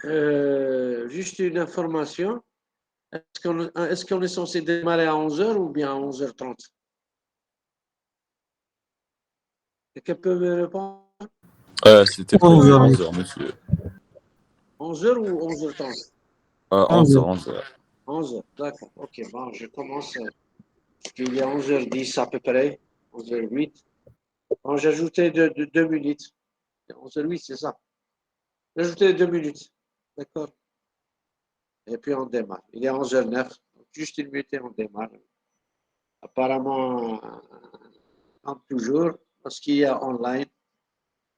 Juste une information. Est-ce qu'on est censé démarrer à 11h ou bien à 11h30? Quelqu'un peut me répondre? C'était prévu 11h, monsieur. 11h ou 11h30? 11h, 11h. 11h, d'accord. Ok, bon, je commence. Il est 11h10 à peu près, 11h08. Bon, j'ai ajouté 2 minutes. 11h08, c'est ça. J'ai ajouté 2 minutes. D'accord. Et puis on démarre. Il est 11h09. Juste une minute et on démarre. Apparemment, comme toujours, parce qu'il y a online,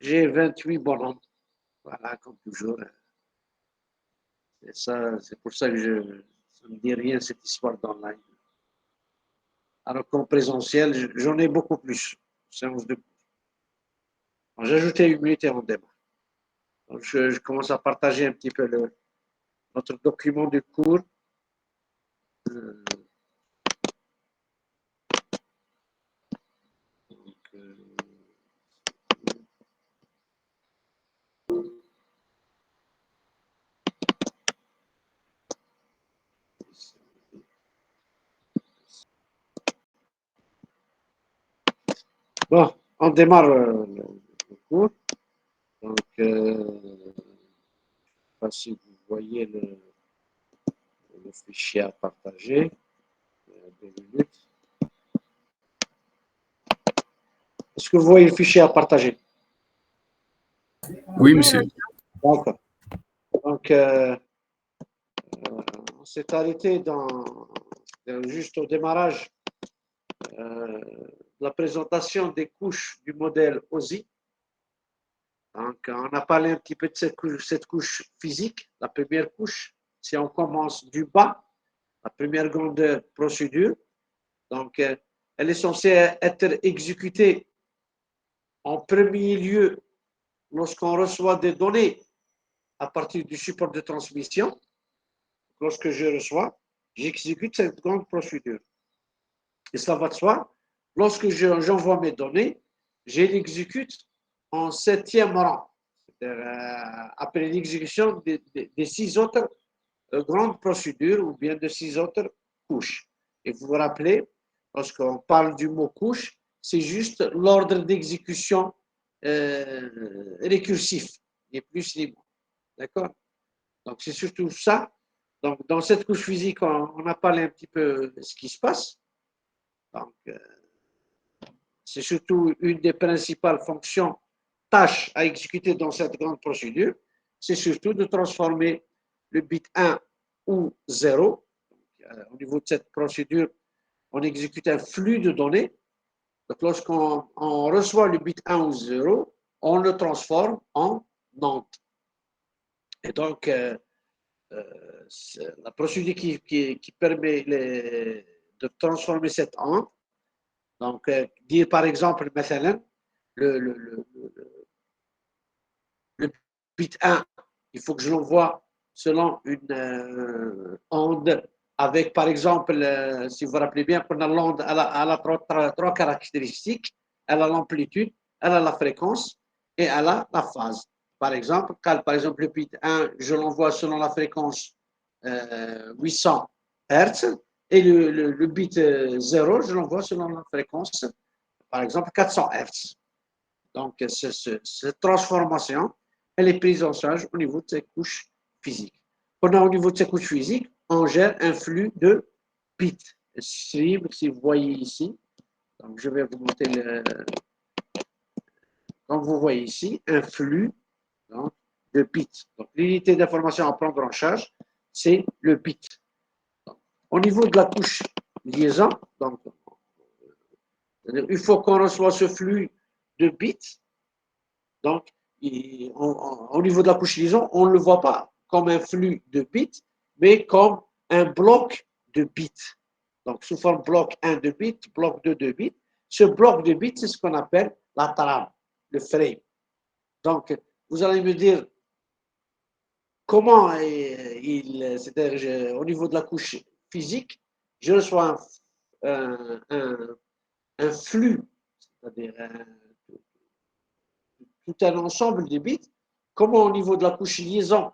j'ai 28 bonhommes. Voilà, comme toujours. C'est pour ça que ça ne me dit rien, cette histoire d'online. Alors qu'en présentiel, j'en ai beaucoup plus. Séance de cours. J'ai ajouté une minute et on démarre. Donc, je commence à partager un petit peu notre document de cours. Euh, donc, bon, on démarre le cours. Donc, je ne sais pas si vous voyez le fichier à partager. 2 minutes. Est-ce que vous voyez le fichier à partager? Oui, monsieur. D'accord. Donc, on s'est arrêté juste au démarrage la présentation des couches du modèle OSI. Donc, on a parlé un petit peu de cette couche physique, la première couche. Si on commence du bas, la première grande procédure, donc elle est censée être exécutée en premier lieu lorsqu'on reçoit des données à partir du support de transmission. Lorsque je reçois, j'exécute cette grande procédure. Et cela va de soi. Lorsque j'envoie mes données, je l'exécute en 7e rang, après l'exécution des 6 autres grandes procédures ou bien de 6 autres couches. Et vous vous rappelez, lorsqu'on parle du mot couche, c'est juste l'ordre d'exécution récursif, ni plus ni moins. D'accord? Donc, c'est surtout ça. Donc, dans cette couche physique, on a parlé un petit peu de ce qui se passe. Donc, c'est surtout une des principales fonctions, tâches à exécuter dans cette grande procédure. C'est surtout de transformer le bit 1 ou 0. Au niveau de cette procédure, on exécute un flux de données. Donc, lorsqu'on reçoit le bit 1 ou 0, on le transforme en NAND. Et donc, la procédure qui permet de transformer cette AND, donc dire par exemple, le, le bit 1, il faut que je l'envoie selon une onde avec, par exemple, si vous vous rappelez bien, l'onde, elle a trois caractéristiques. Elle a l'amplitude, elle a la fréquence et elle a la phase. Par exemple, par exemple, le bit 1, je l'envoie selon la fréquence 800 Hz et le bit 0, je l'envoie selon la fréquence, par exemple, 400 Hz. Donc, cette transformation, elle est prise en charge au niveau de ces couches physiques. Au niveau de ces couches physiques, on gère un flux de bits. Si vous voyez ici, donc je vais vous montrer comme vous voyez ici, un flux donc, de bits. Donc, l'unité d'information à prendre en charge, c'est le bit. Donc, au niveau de la couche liaison, donc, une fois qu'on reçoit ce flux de bits, donc, au niveau de la couche liaison, on ne le voit pas comme un flux de bits, mais comme un bloc de bits. Donc, sous forme bloc 1 de bits, bloc 2 de bits. Ce bloc de bits, c'est ce qu'on appelle la trame, le frame. Donc, vous allez me dire comment c'est-à-dire au niveau de la couche physique, je reçois un flux, c'est-à-dire tout un ensemble de bits. Comment au niveau de la couche liaison,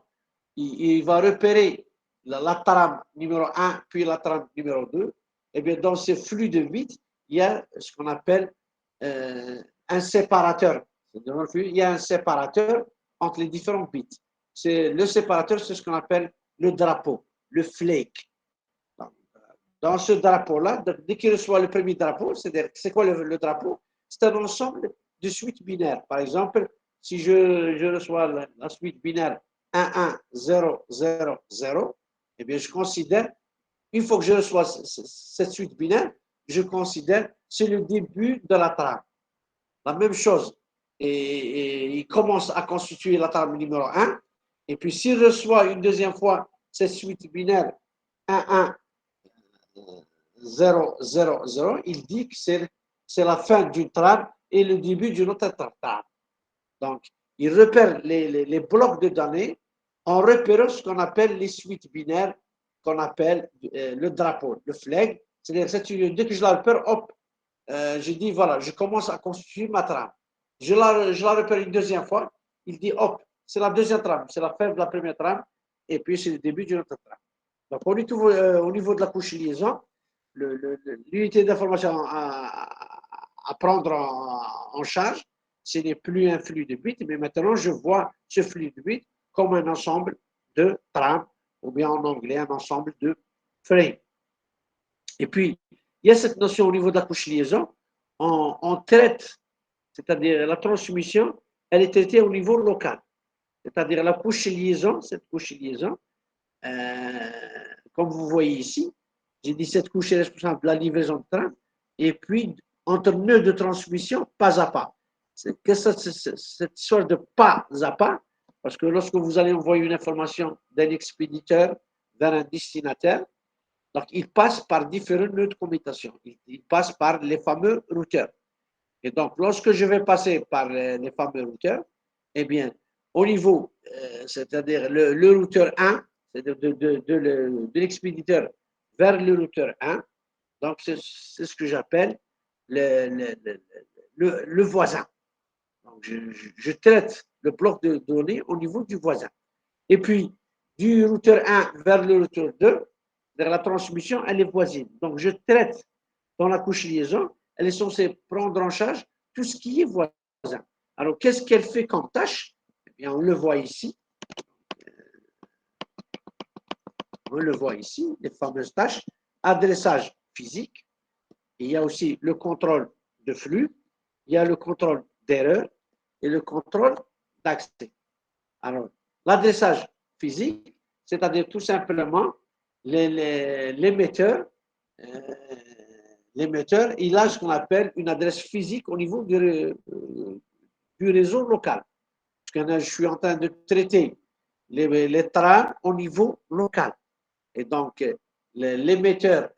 il va repérer la trame numéro 1, puis la trame numéro 2. Et bien, dans ces flux de bits, il y a ce qu'on appelle un séparateur. Il y a un séparateur entre les différents bits. Le séparateur, c'est ce qu'on appelle le drapeau, le flake. Dans ce drapeau-là, dès qu'il reçoit le premier drapeau, c'est quoi le drapeau? C'est un ensemble de suites binaires. Par exemple, si je reçois la suite binaire 1, 1, 0, 0, 0, eh bien, je considère, une fois que je reçois cette suite binaire, je considère c'est le début de la trame. La même chose. Et il commence à constituer la trame numéro 1. Et puis, s'il reçoit une deuxième fois cette suite binaire 1, 1, 0, 0, 0, il dit que c'est la fin d'une trame et le début d'une autre trame. Donc, il repère les blocs de données en repérant ce qu'on appelle les suites binaires, qu'on appelle le drapeau, le flag. C'est-à-dire, dès que je la repère, hop, je dis, voilà, je commence à constituer ma trame. Je la repère une deuxième fois, il dit, hop, c'est la deuxième trame, c'est la fin de la première trame, et puis c'est le début d'une autre trame. Donc, au niveau de la couche liaison, l'unité d'information à prendre en charge, ce n'est plus un flux de bits, mais maintenant je vois ce flux de bits comme un ensemble de trames, ou bien en anglais, un ensemble de frames. Et puis, il y a cette notion au niveau de la couche liaison, on traite, c'est-à-dire la transmission, elle est traitée au niveau local. C'est-à-dire la couche liaison, cette couche liaison, comme vous voyez ici, j'ai dit cette couche est responsable de la livraison de train, et puis entre nœuds de transmission, pas à pas. Cette histoire de pas à pas, parce que lorsque vous allez envoyer une information d'un expéditeur vers un destinataire, donc il passe par différents nœuds de commutation. Il passe par les fameux routeurs. Et donc, lorsque je vais passer par les fameux routeurs, eh bien, au niveau, c'est-à-dire le routeur 1, c'est-à-dire de l'expéditeur vers le routeur 1, donc c'est ce que j'appelle le voisin. Donc, je traite le bloc de données au niveau du voisin. Et puis, du routeur 1 vers le routeur 2, vers la transmission, elle est voisine. Donc, je traite dans la couche liaison, elle est censée prendre en charge tout ce qui est voisin. Alors, qu'est-ce qu'elle fait comme tâche? Eh bien, on le voit ici. On le voit ici, les fameuses tâches. Adressage physique. Il y a aussi le contrôle de flux. Il y a le contrôle d'erreur et le contrôle d'accès. Alors, l'adressage physique, c'est-à-dire tout simplement l'émetteur, il a ce qu'on appelle une adresse physique au niveau du réseau local. Parce que je suis en train de traiter les trames au niveau local. Et donc, l'émetteur,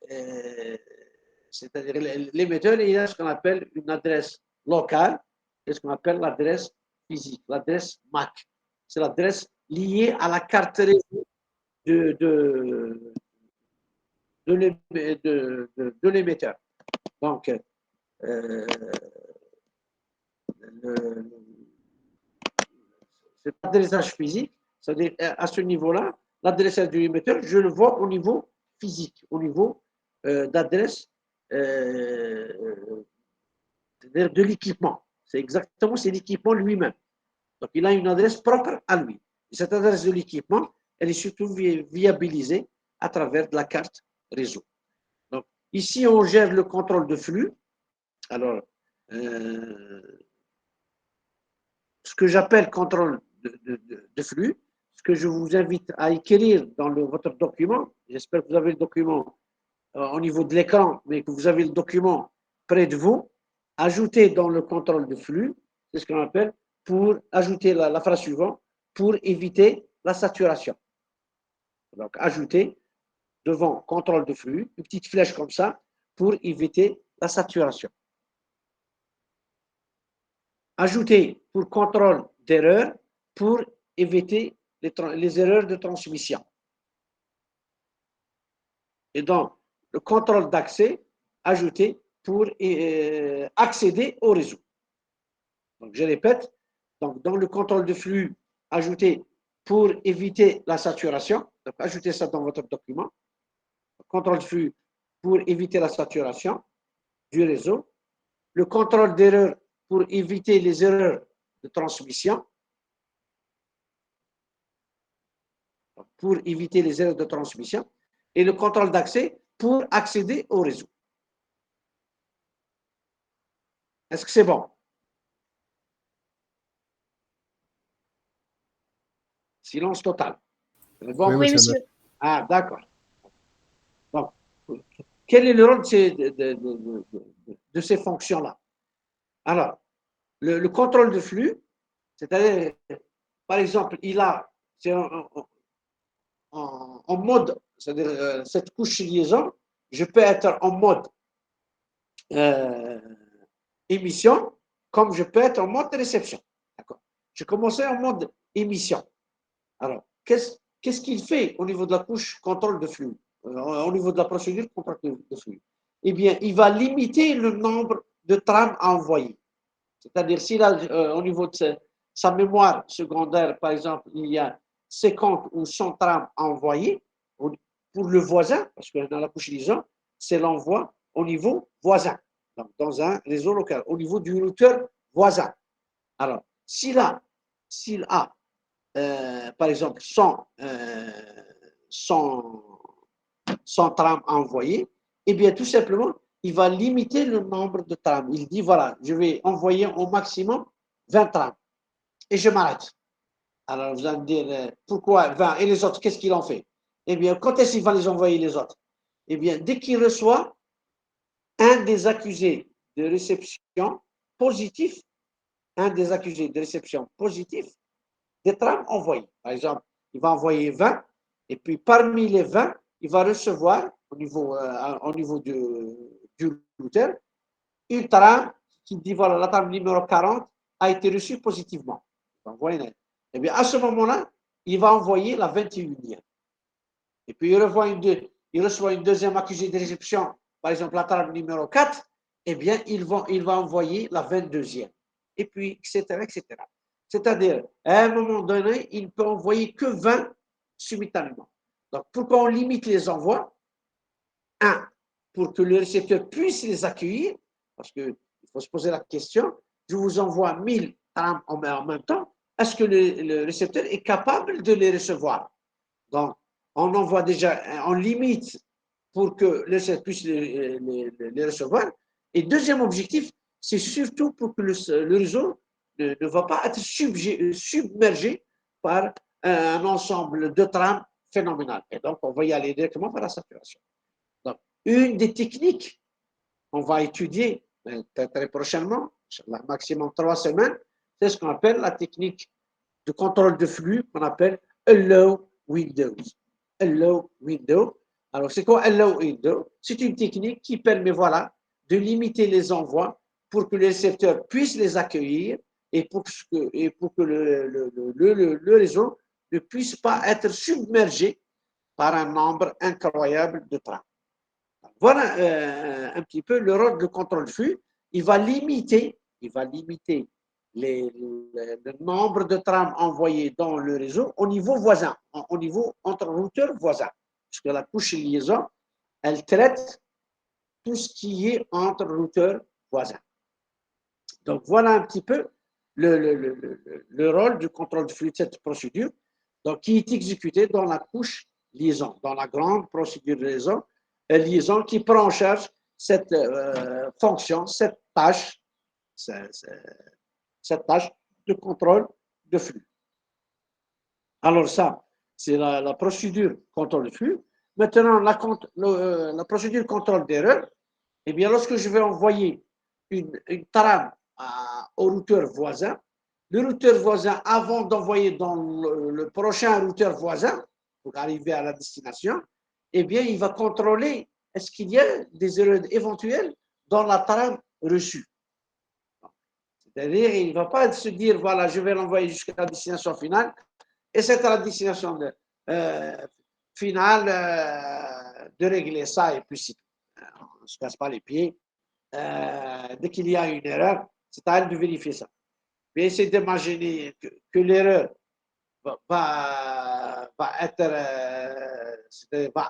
c'est-à-dire l'émetteur, il a ce qu'on appelle une adresse locale et ce qu'on appelle l'adresse physique, l'adresse MAC. C'est l'adresse liée à la carte réseau de l'émetteur. Donc, cet adressage physique, c'est-à-dire à ce niveau-là, l'adressage de l'émetteur, je le vois au niveau physique, au niveau d'adresse de l'équipement. C'est exactement, c'est l'équipement lui-même. Donc, il a une adresse propre à lui. Et cette adresse de l'équipement, elle est surtout viabilisée à travers de la carte réseau. Donc, ici, on gère le contrôle de flux. Alors, ce que j'appelle contrôle de flux, ce que je vous invite à écrire dans votre document, j'espère que vous avez le document au niveau de l'écran, mais que vous avez le document près de vous, ajoutez dans le contrôle de flux, c'est ce qu'on appelle, pour ajouter la phrase suivante, pour éviter la saturation. Donc, ajouter devant contrôle de flux, une petite flèche comme ça, pour éviter la saturation. Ajouter pour contrôle d'erreur, pour éviter les erreurs de transmission. Et donc, le contrôle d'accès, ajouter pour accéder au réseau. Donc, je répète, donc, dans le contrôle de flux, ajouter pour éviter la saturation. Donc, ajoutez ça dans votre document. Contrôle de flux pour éviter la saturation du réseau. Le contrôle d'erreur pour éviter les erreurs de transmission. Pour éviter les erreurs de transmission. Et le contrôle d'accès pour accéder au réseau. Est-ce que c'est bon? Silence total. Bon? Oui, monsieur. Ah, d'accord. Donc, quel est le rôle de ces fonctions-là? Alors, le contrôle de flux, c'est-à-dire, par exemple, c'est en mode, c'est-à-dire cette couche liaison, je peux être en mode émission, comme je peux être en mode réception. D'accord. Je commençais en mode émission. Alors, qu'est-ce qu'il fait au niveau de la couche contrôle de flux, au niveau de la procédure contrôle de flux? Eh bien, il va limiter le nombre de trames à envoyer. C'est-à-dire, s'il a, au niveau de sa mémoire secondaire, par exemple, il y a 50 ou 100 trames à envoyer pour le voisin, parce que dans la couche liaison, c'est l'envoi au niveau voisin, donc dans un réseau local, au niveau du routeur voisin. Alors, s'il a par exemple, 100 trames à envoyer, eh bien, tout simplement, il va limiter le nombre de trames. Il dit, voilà, je vais envoyer au maximum 20 trames et je m'arrête. Alors, vous allez me dire, pourquoi 20? Et les autres, qu'est-ce qu'il en fait? Eh bien, quand est-ce qu'il va les envoyer, les autres? Eh bien, dès qu'il reçoit un des accusés de réception positif, un des accusés de réception positif, des trames envoyées. Par exemple, il va envoyer 20, et puis parmi les 20, il va recevoir au niveau du routeur une trame qui dit voilà, la trame numéro 40 a été reçue positivement. Et bien à ce moment-là, il va envoyer la 21e. Et puis il reçoit une deuxième accusée de réception, par exemple la trame numéro 4, eh bien il va envoyer la 22e. Et puis, etc., etc. C'est-à-dire, à un moment donné, il ne peut envoyer que 20 simultanément. Donc, pourquoi on limite les envois? Un, pour que le récepteur puisse les accueillir, parce qu'il faut se poser la question, je vous envoie 1000 trames en même temps, est-ce que le récepteur est capable de les recevoir? Donc, on envoie déjà, on limite pour que le récepteur puisse les recevoir. Et deuxième objectif, c'est surtout pour que le réseau ne va pas être submergé par un ensemble de trames phénoménales. Et donc, on va y aller directement par la saturation. Donc, une des techniques qu'on va étudier très prochainement, maximum 3 semaines, c'est ce qu'on appelle la technique de contrôle de flux qu'on appelle Allow Windows. Allow Window. Alors, c'est quoi Allow Window? C'est une technique qui permet, voilà, de limiter les envois pour que le récepteur puisse les accueillir et pour que le réseau ne puisse pas être submergé par un nombre incroyable de trames. Voilà un petit peu le rôle de contrôle de flux. Il va limiter le nombre de trames envoyées dans le réseau au niveau voisin, au niveau entre routeurs voisins. Parce que la couche liaison, elle traite tout ce qui est entre routeurs voisins. Donc, voilà un petit peu le rôle du contrôle de flux de cette procédure, donc, qui est exécutée dans la couche liaison, dans la grande procédure de liaison qui prend en charge cette fonction, cette tâche de contrôle de flux. Alors ça, c'est la procédure contrôle de flux. Maintenant, la procédure contrôle d'erreur, eh bien, lorsque je vais envoyer une trame au routeur voisin, le routeur voisin, avant d'envoyer dans le prochain routeur voisin, pour arriver à la destination, eh bien, il va contrôler est-ce qu'il y a des erreurs éventuelles dans la trame reçue. C'est-à-dire, il ne va pas se dire, voilà, je vais l'envoyer jusqu'à la destination finale, et c'est à la destination finale de régler ça, et puis on ne se casse pas les pieds. Dès qu'il y a une erreur, c'est à elle de vérifier ça. Mais essayez d'imaginer que l'erreur va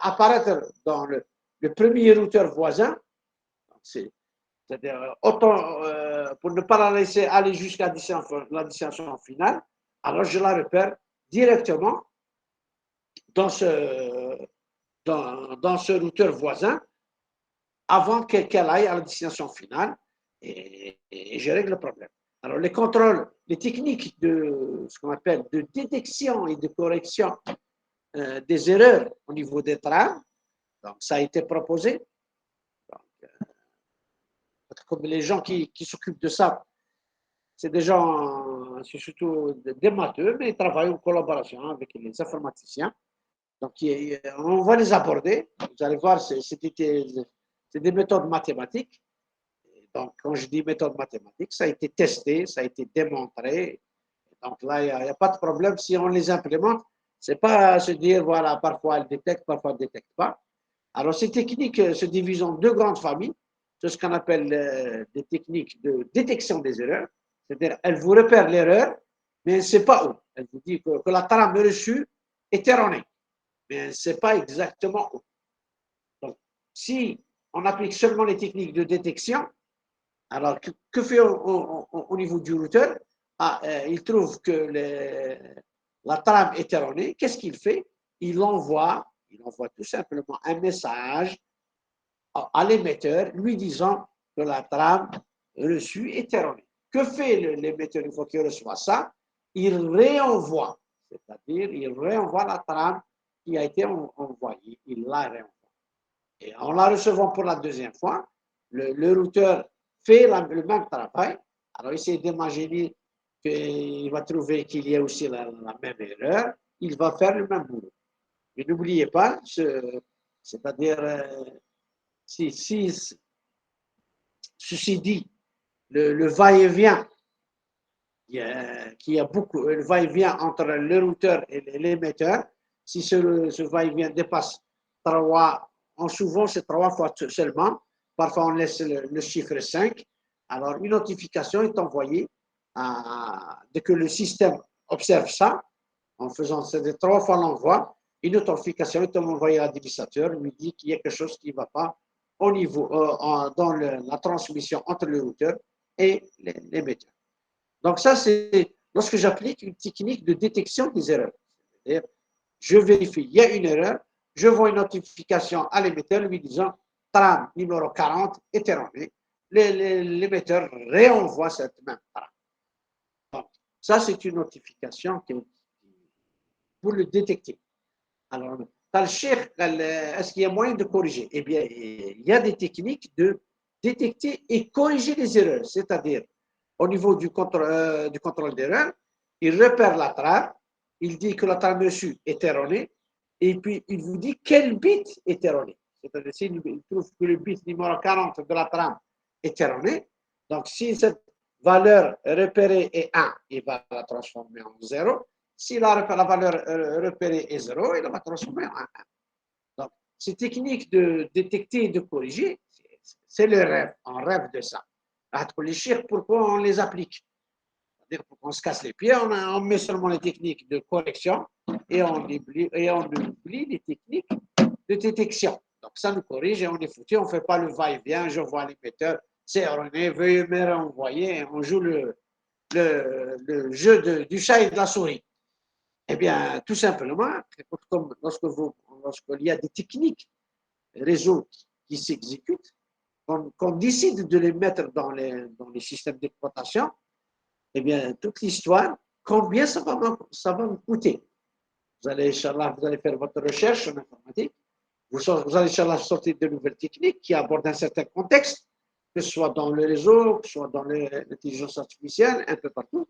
apparaître dans le premier routeur voisin. C'est-à-dire, autant, pour ne pas la laisser aller jusqu'à la destination finale, alors je la repère directement dans ce routeur voisin avant qu'elle aille à la destination finale et je règle le problème. Alors, les contrôles, les techniques de ce qu'on appelle de détection et de correction des erreurs au niveau des trames, donc ça a été proposé. Donc, comme les gens qui s'occupent de ça, c'est des gens, c'est surtout des matheux, mais ils travaillent en collaboration avec les informaticiens. Donc, on va les aborder. Vous allez voir, c'est des méthodes mathématiques. Donc, quand je dis méthode mathématique, ça a été testé, ça a été démontré. Donc là, il n'y a pas de problème si on les implémente. Ce n'est pas se dire, voilà, parfois elles détectent, parfois elles ne détectent pas. Alors, ces techniques se divisent en deux grandes familles. C'est ce qu'on appelle des techniques de détection des erreurs. C'est-à-dire, elle vous repère l'erreur, mais elle ne sait pas où. Elle vous dit que la trame reçue est erronée, mais elle ne sait pas exactement où. Donc, si on applique seulement les techniques de détection, alors que fait au niveau du routeur? Il trouve que la trame est erronée. Qu'est-ce qu'il fait? Il envoie tout simplement un message à l'émetteur lui disant que la trame reçue est erronée. Que fait l'émetteur une fois qu'il reçoit ça? Il réenvoie, c'est-à-dire il réenvoie la trame qui a été envoyée. Il la réenvoie. Et en la recevant pour la deuxième fois, le routeur fait le même travail. Alors, essayez d'imaginer qu'il va trouver qu'il y a aussi la même erreur. Il va faire le même boulot. Mais n'oubliez pas, c'est-à-dire, ceci dit, le va-et-vient, qui a beaucoup, le va-et-vient entre le routeur et l'émetteur, si ce va-et-vient dépasse 3, souvent c'est 3 fois seulement, parfois on laisse le chiffre 5, alors une notification est envoyée dès que le système observe ça, en faisant 3 fois l'envoi, une notification est envoyée à l'administrateur, lui dit qu'il y a quelque chose qui ne va pas au niveau, dans la transmission entre le routeur et l'émetteur. Donc ça, c'est lorsque j'applique une technique de détection des erreurs. C'est-à-dire, je vérifie, il y a une erreur, je vois une notification à l'émetteur lui disant trame numéro 40 est erronée. L'émetteur réenvoie cette même trame. Donc, ça, c'est une notification pour le détecter. Alors, est-ce qu'il y a moyen de corriger? Eh bien, il y a des techniques de détecter et corriger les erreurs, c'est-à-dire au niveau du contrôle d'erreur, il repère la trame, il dit que la trame reçue est erronée, et puis il vous dit quel bit est erroné. C'est-à-dire s'il trouve que le bit numéro 40 de la trame est erroné, donc si cette valeur repérée est 1, il va la transformer en 0. Si la valeur repérée est 0, il va transformer en 1. Donc, ces techniques de détecter et de corriger, c'est le rêve. On rêve de ça. Pourquoi on les applique? C'est-à-dire qu'on se casse les pieds, on met seulement les techniques de correction et on oublie les techniques de détection. Donc, ça nous corrige et on est foutu. On ne fait pas le va-et-vient, je vois l'émetteur, c'est erroné, veuillez me renvoyer. On joue le jeu du chat et de la souris. Eh bien, tout simplement, comme lorsqu'il y a des techniques réseau qui s'exécutent, qu'on décide de les mettre dans les systèmes d'exploitation, eh bien, toute l'histoire, combien ça va me coûter? Vous allez, Inch'Allah, vous allez faire votre recherche en informatique, vous allez, Inch'Allah, sortir de nouvelles techniques qui abordent un certain contexte, que ce soit dans le réseau, que ce soit dans l'intelligence artificielle, un peu partout.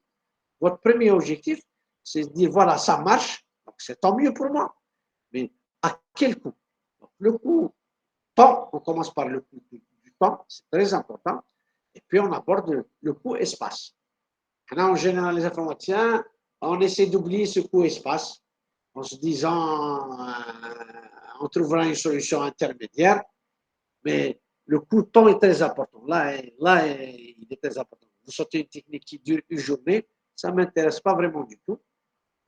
Votre premier objectif, c'est de dire, voilà, ça marche, donc c'est tant mieux pour moi. Mais à quel coût? Donc, le coût temps, on commence par le coût du temps, c'est très important, et puis on aborde le coût espace. Là, en général, les informaticiens, on essaie d'oublier ce coût espace en se disant on trouvera une solution intermédiaire, mais le coût temps est très important. Là, il est très important. Vous sortez une technique qui dure une journée, ça ne m'intéresse pas vraiment du tout.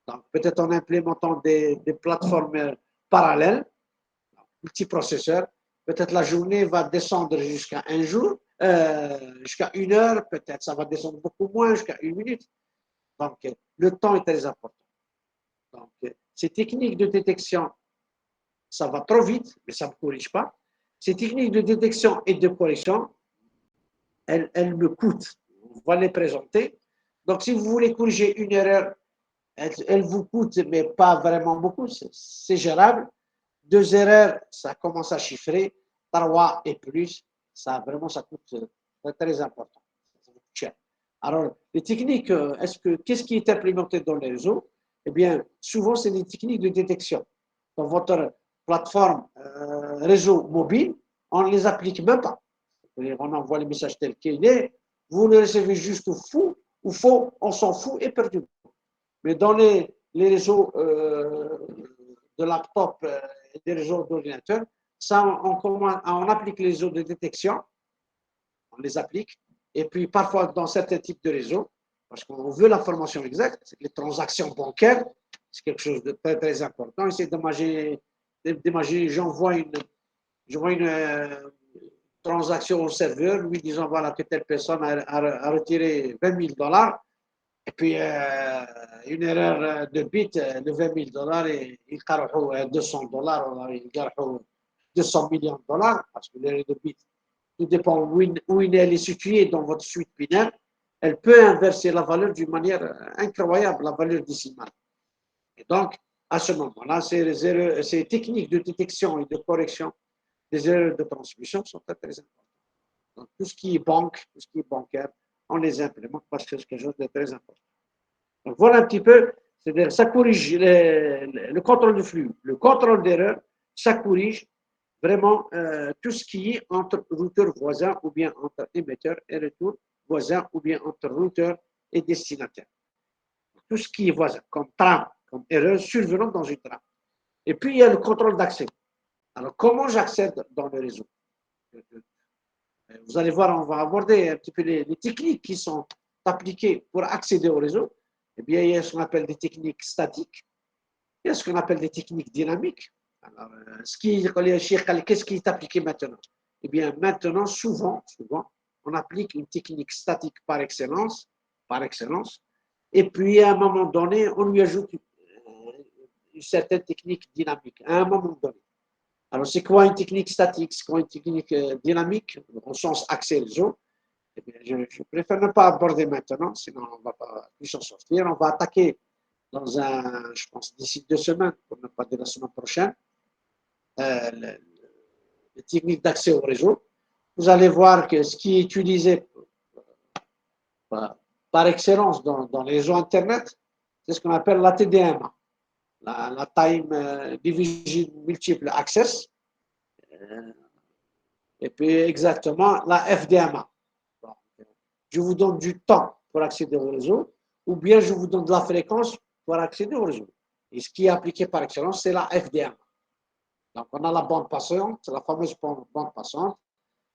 Donc, peut-être en implémentant des plateformes parallèles, multiprocesseurs, peut-être la journée va descendre jusqu'à un jour, jusqu'à 1 heure, peut-être ça va descendre beaucoup moins, jusqu'à 1 minute. Donc, le temps est très important. Donc, ces techniques de détection, ça va trop vite, mais ça ne me corrige pas. Ces techniques de détection et de correction, elles me coûtent. On va les présenter. Donc, si vous voulez corriger une erreur, elle vous coûte, mais pas vraiment beaucoup, c'est gérable. 2 erreurs, ça commence à chiffrer. 3 et plus, ça vraiment, ça coûte très important. Ça coûte cher. Alors, les techniques, qu'est-ce qui est implémenté dans les réseaux? Eh bien, souvent, c'est des techniques de détection. Dans votre plateforme réseau mobile, on ne les applique même pas. On envoie les messages tels qu'il est, vous le recevez juste fou ou faux, on s'en fout et perdu. Mais dans les réseaux de laptop et des réseaux d'ordinateur, ça, on applique les réseaux de détection, on les applique, et puis parfois dans certains types de réseaux, parce qu'on veut l'information exacte, les transactions bancaires, c'est quelque chose de très, très important. C'est d'imaginer, j'envoie une transaction au serveur, lui disant voilà que telle personne a retiré 20 000 dollars, et puis une erreur de bit de 20 000 dollars, et il carre 200 dollars, il carre 200 millions de dollars, parce que l'erreur de bit, tout dépend où elle est située dans votre suite binaire, elle peut inverser la valeur d'une manière incroyable, la valeur décimale. Et donc, à ce moment-là, ces techniques de détection et de correction des erreurs de transmission sont très, très importantes. Donc, tout ce qui est banque, tout ce qui est bancaire, on les implémente parce que c'est quelque chose de très important. Donc, voilà un petit peu, c'est-à-dire ça corrige le contrôle du flux, le contrôle d'erreur, ça corrige vraiment tout ce qui est entre routeur voisin ou bien entre émetteur et retour voisin ou bien entre routeur et destinataire. Tout ce qui est voisin, comme trame, comme erreur survenant dans une trame. Et puis, il y a le contrôle d'accès. Alors, comment j'accède dans le réseau? Vous allez voir, on va aborder un petit peu les techniques qui sont appliquées pour accéder au réseau. Eh bien, il y a ce qu'on appelle des techniques statiques, il y a ce qu'on appelle des techniques dynamiques. Alors, qu'est-ce qui est appliqué maintenant? Eh bien, maintenant, souvent, on applique une technique statique par excellence, et puis à un moment donné, on lui ajoute une certaine technique dynamique, à un moment donné. Alors, c'est quoi une technique statique? C'est quoi une technique dynamique, au sens accès réseau? Eh bien, je préfère ne pas aborder maintenant, sinon on ne va pas plus s'en sortir. On va attaquer je pense, d'ici 2 semaines, pour ne pas dire la semaine prochaine, les techniques d'accès au réseau. Vous allez voir que ce qui est utilisé par excellence dans les réseaux Internet, c'est ce qu'on appelle la TDMA, la Time Division Multiple Access, et puis exactement la FDMA. Je vous donne du temps pour accéder au réseau, ou bien je vous donne de la fréquence pour accéder au réseau. Et ce qui est appliqué par excellence, c'est la FDMA. Donc, on a la bande passante, la fameuse bande passante,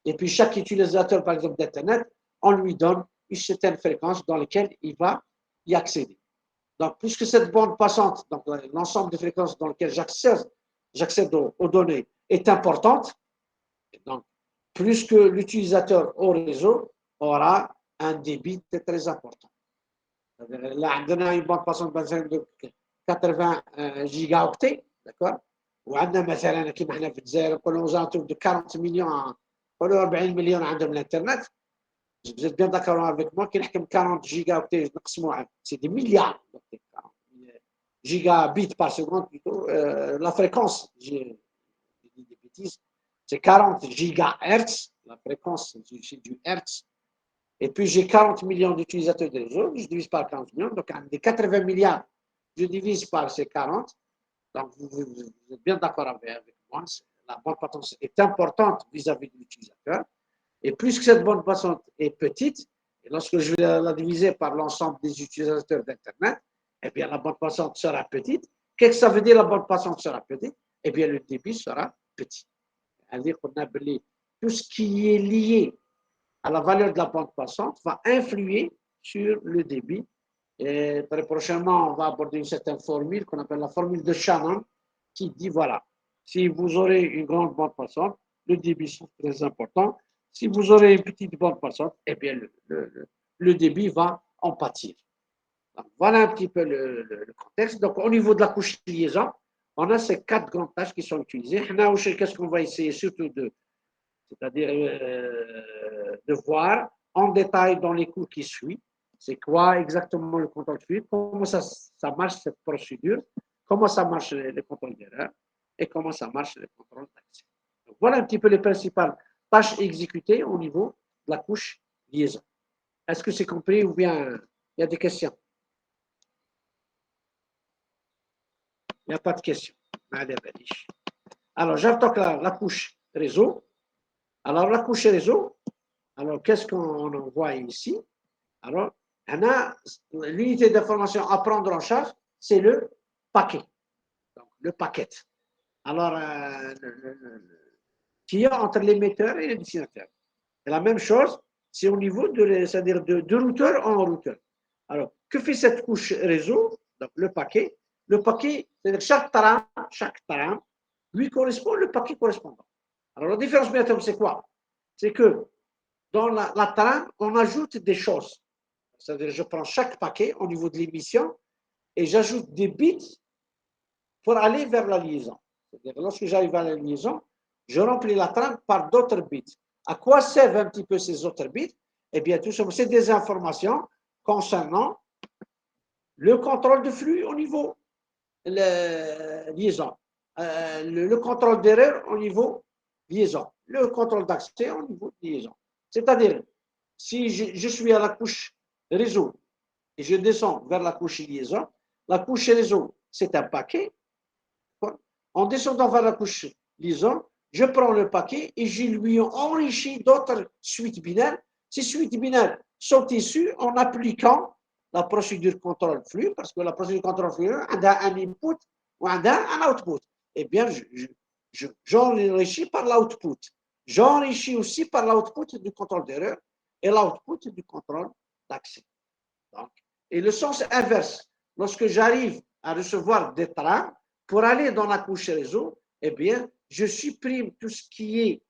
et puis chaque utilisateur, par exemple, d'Internet, on lui donne une certaine fréquence dans laquelle il va y accéder. Donc, puisque cette bande passante, donc l'ensemble des fréquences dans lesquelles j'accède aux données est importante, donc plus que l'utilisateur au réseau aura un débit très important. Là, on a une bande passante de 80 gigaoctets, d'accord? وعندنا مثلا كيما احنا في الجزائر نقولوا زانتور de 40 مليون نقولوا 40 مليون عندهم الانترنت. Vous êtes bien d'accord avec moi qu'il y a 40 gigaoctets نقسموا c'est des milliards gigabits par seconde plutôt. La fréquence, j'ai dit des bêtises, c'est 40 gigahertz, la fréquence c'est du hertz. Et puis j'ai 40 millions d'utilisateurs de réseau, je divise par 40 millions, donc des 80 milliards, je divise par ces 40. Donc vous êtes bien d'accord avec moi, la bande passante est importante vis-à-vis de l'utilisateur. Et plus que cette bande passante est petite, et lorsque je vais la diviser par l'ensemble des utilisateurs d'Internet, eh bien la bande passante sera petite. Qu'est-ce que ça veut dire la bande passante sera petite? Eh bien le débit sera petit. C'est-à-dire qu'on a tout ce qui est lié à la valeur de la bande passante va influer sur le débit Et très prochainement, on va aborder une certaine formule qu'on appelle la formule de Shannon, qui dit voilà, si vous aurez une grande bande passante, le débit est très important. Si vous aurez une petite bande passante, eh bien, le débit va en pâtir. Donc, voilà un petit peu le contexte. Donc, au niveau de la couche liaison, on a ces 4 grandes tâches qui sont utilisées. Qu'est-ce qu'on va essayer surtout c'est-à-dire de voir en détail dans les cours qui suivent, c'est quoi exactement le contrôle fluide, comment ça marche cette procédure, comment ça marche le contrôle d'erreur et comment ça marche le contrôle d'accès. Voilà un petit peu les principales tâches exécutées au niveau de la couche liaison. Est-ce que c'est compris ou bien il y a des questions? Il n'y a pas de questions. Alors, j'attaque la couche réseau. Alors, la couche réseau, alors qu'est-ce qu'on voit ici? Alors, l'unité d'information à prendre en charge, c'est le paquet. Donc, le paquet. Alors, qui est entre l'émetteur et le destinataire. Et la même chose, c'est au niveau c'est-à-dire de routeur en routeur. Alors, que fait cette couche réseau? Donc, le paquet. Le paquet, c'est-à-dire chaque tram, lui correspond le paquet correspondant. Alors, la différence bientôt, c'est quoi? C'est que dans la trame, on ajoute des choses. C'est-à-dire, je prends chaque paquet au niveau de l'émission et j'ajoute des bits pour aller vers la liaison. C'est-à-dire, lorsque j'arrive à la liaison, je remplis la trame par d'autres bits. À quoi servent un petit peu ces autres bits? Eh bien, tout simplement, c'est des informations concernant le contrôle de flux au niveau de liaison, le contrôle d'erreur au niveau liaison, le contrôle d'accès au niveau de liaison. C'est-à-dire, si je suis à la couche réseau et je descends vers la couche liaison, la couche réseau, c'est un paquet. En descendant vers la couche liaison, je prends le paquet et je lui enrichis d'autres suites binaires. Ces suites binaires sont issues en appliquant la procédure contrôle flux, parce que la procédure contrôle flux a un input ou un output. Eh bien, j'enrichis par l'output. J'enrichis aussi par l'output du contrôle d'erreur et l'output du contrôle d'accès. Et le sens inverse, lorsque j'arrive à recevoir des trames, pour aller dans la couche réseau, eh bien, je supprime tout ce qui est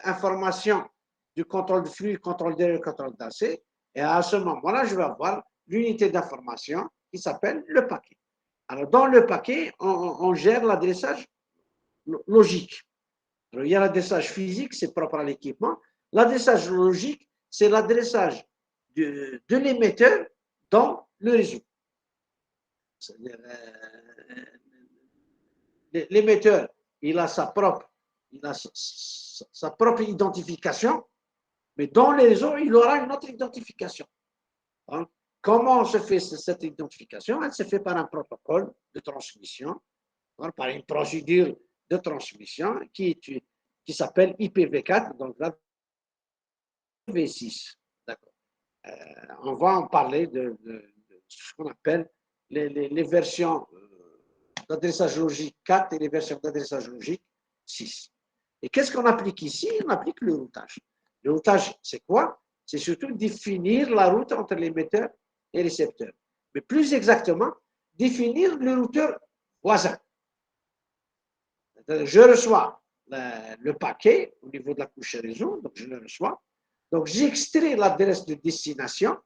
information du contrôle de flux, contrôle d'erreur, contrôle d'accès. Et à ce moment-là, je vais avoir l'unité d'information qui s'appelle le paquet. Alors, dans le paquet, on gère l'adressage logique. Alors, il y a l'adressage physique, c'est propre à l'équipement. L'adressage logique, c'est l'adressage de l'émetteur dans le réseau. C'est-à-dire, l'émetteur, il a sa propre identification, mais dans les réseaux, il aura une autre identification. Donc, comment se fait cette identification? Elle se fait par un protocole de transmission, par une procédure de transmission qui s'appelle IPv4, donc la V6. D'accord. On va en parler de ce qu'on appelle les versions d'adressage logique 4 et les versions d'adressage logique 6. Et qu'est-ce qu'on applique ici? On applique le routage. Le routage, c'est quoi? C'est surtout définir la route entre l'émetteur et le récepteur. Mais plus exactement, définir le routeur voisin. Je reçois le paquet au niveau de la couche réseau, donc je le reçois. Donc j'extrais l'adresse de destination.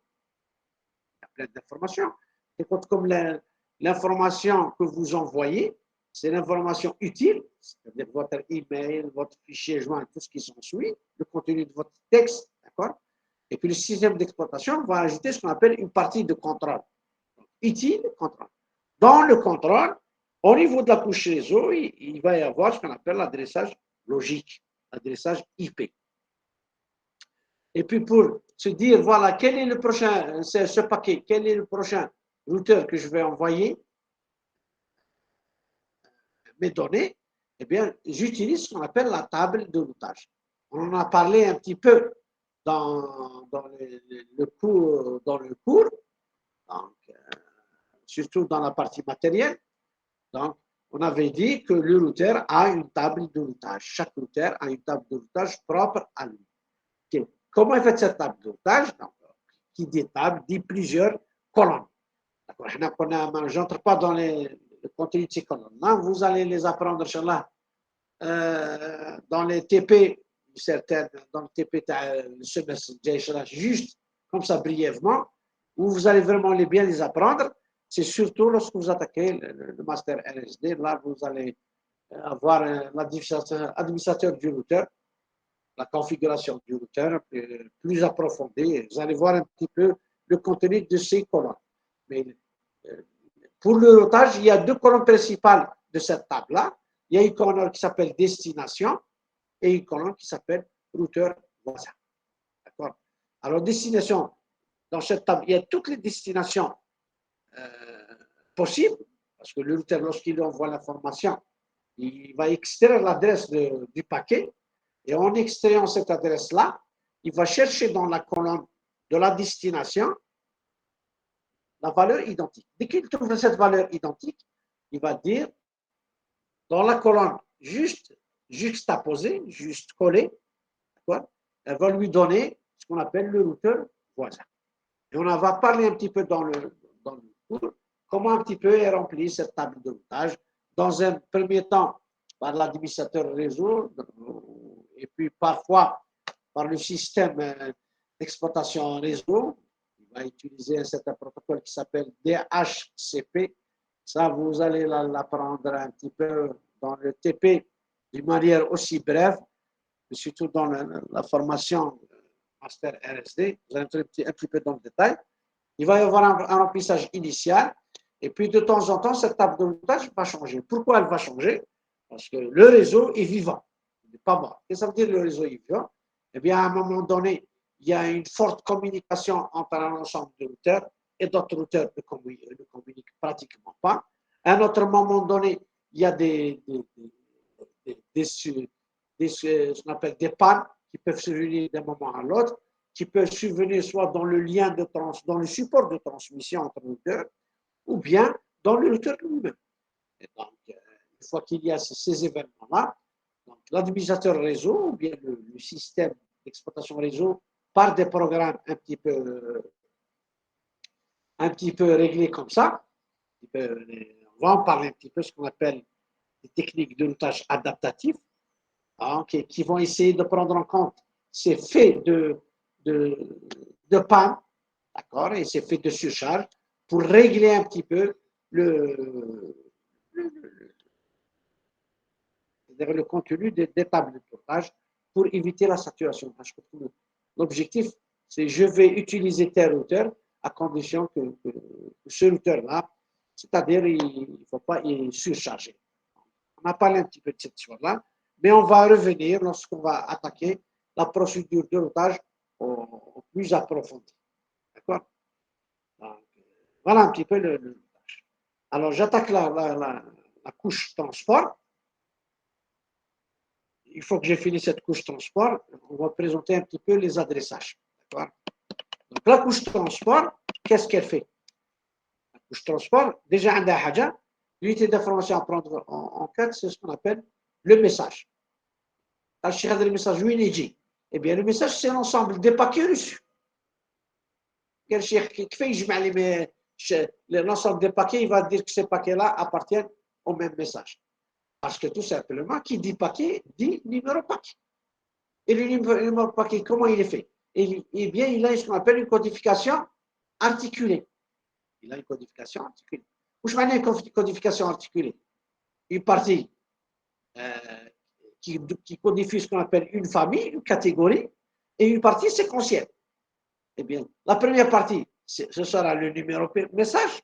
Il y a plein d'informations. C'est comme l'information que vous envoyez, c'est l'information utile, c'est-à-dire votre email, votre fichier joint, tout ce qui s'ensuit, le contenu de votre texte, d'accord? Et puis le système d'exploitation va ajouter ce qu'on appelle une partie de contrôle. Donc, utile, contrôle. Dans le contrôle, au niveau de la couche réseau, il va y avoir ce qu'on appelle l'adressage logique, l'adressage IP. Et puis pour se dire, voilà, quel est le prochain, ce paquet, quel est le prochain routeur que je vais envoyer mes données, eh bien, j'utilise ce qu'on appelle la table de routage. On en a parlé un petit peu dans le cours, donc, surtout dans la partie matérielle. Donc, on avait dit que le routeur a une table de routage. Chaque routeur a une table de routage propre à lui. Okay. Comment est faite cette table de routage? Donc, qui dit table dit plusieurs colonnes. D'accord. Je n'entre pas dans le contenu de ces colonnes. Là, vous allez les apprendre, Inch'Allah, dans les TP, certaines, dans le TP, le semestre, juste comme ça, brièvement, où vous allez vraiment bien les apprendre. C'est surtout lorsque vous attaquez le master LSD, là, vous allez avoir l'administrateur du routeur, la configuration du routeur plus approfondie. Vous allez voir un petit peu le contenu de ces colonnes. Mais pour le routage, il y a deux colonnes principales de cette table-là. Il y a une colonne qui s'appelle destination et une colonne qui s'appelle routeur voisin. D'accord? Alors, destination, dans cette table, il y a toutes les destinations possibles, parce que le routeur, lorsqu'il envoie l'information, il va extraire l'adresse du paquet, et en extrayant cette adresse-là, il va chercher dans la colonne de la destination la valeur identique. Dès qu'il trouve cette valeur identique, il va dire dans la colonne juste juxtaposée, juste collée, elle va lui donner ce qu'on appelle le routeur voisin. Et on va parler un petit peu dans le cours comment un petit peu est remplie cette table de routage. Dans un premier temps, par l'administrateur réseau, et puis parfois par le système d'exploitation réseau. Il va utiliser un certain protocole qui s'appelle DHCP. Ça, vous allez l'apprendre un petit peu dans le TP d'une manière aussi brève, mais surtout dans la formation Master RSD. Vous allez entrer un petit peu dans le détail. Il va y avoir un remplissage initial, et puis de temps en temps, cette table de routage va changer. Pourquoi elle va changer? Parce que le réseau est vivant, il n'est pas mort. Qu'est-ce que ça veut dire le réseau est vivant? Eh bien, à un moment donné, il y a une forte communication entre un ensemble de routeurs et d'autres routeurs ne communiquent pratiquement pas. À un autre moment donné, il y a ce qu'on appelle des pannes qui peuvent survenir d'un moment à l'autre, qui peuvent survenir soit dans le lien dans le support de transmission entre routeurs, ou bien dans le routeur lui-même. Et donc, une fois qu'il y a ces événements-là, l'administrateur réseau ou bien le système d'exploitation réseau, par des programmes un petit peu réglés comme ça, on va en parler un petit peu, ce qu'on appelle des techniques de routage adaptatif, qui vont essayer de prendre en compte ces faits de panne, d'accord, et ces faits de surcharge pour régler un petit peu le contenu des tables de tournage pour éviter la saturation. Parce que l'objectif, c'est je vais utiliser tel routeur à condition que ce routeur-là, c'est-à-dire il ne faut pas y surcharger. On a parlé un petit peu de cette histoire-là, mais on va revenir lorsqu'on va attaquer la procédure de routage au plus approfondi. D'accord? Voilà un petit peu le routage. Alors, j'attaque la couche transport. Une fois que j'ai fini cette couche transport, on va présenter un petit peu les adressages. D'accord? Donc, la couche transport, qu'est-ce qu'elle fait? La couche transport, déjà, l'unité d'information à prendre en compte, c'est ce qu'on appelle le message. Le message, où il est dit? Eh bien, le message, c'est l'ensemble des paquets reçus. L'ensemble des paquets, il va dire que ces paquets-là appartiennent au même message. Parce que tout simplement, qui dit paquet, dit numéro paquet. Et le numéro paquet, comment il est fait? Eh bien, il a ce qu'on appelle une codification articulée. Il a une codification articulée. Où je mets une codification articulée? Une partie qui codifie ce qu'on appelle une famille, une catégorie, et une partie séquentielle. Eh bien, la première partie, ce sera le numéro message.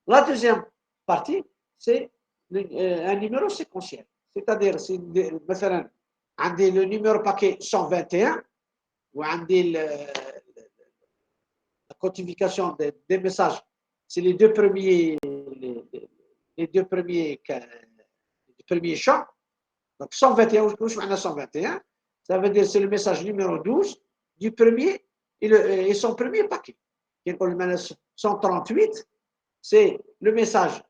La deuxième partie, c'est un numéro séquentiel. C'est-à-dire, c'est مثلا عندي le numéro paquet 121 وعندي la codification des messages, c'est les deux premiers champs. Donc 121, وش معنى 121? Ça veut dire c'est le message numéro 12 du premier et son premier paquet. 138, c'est le message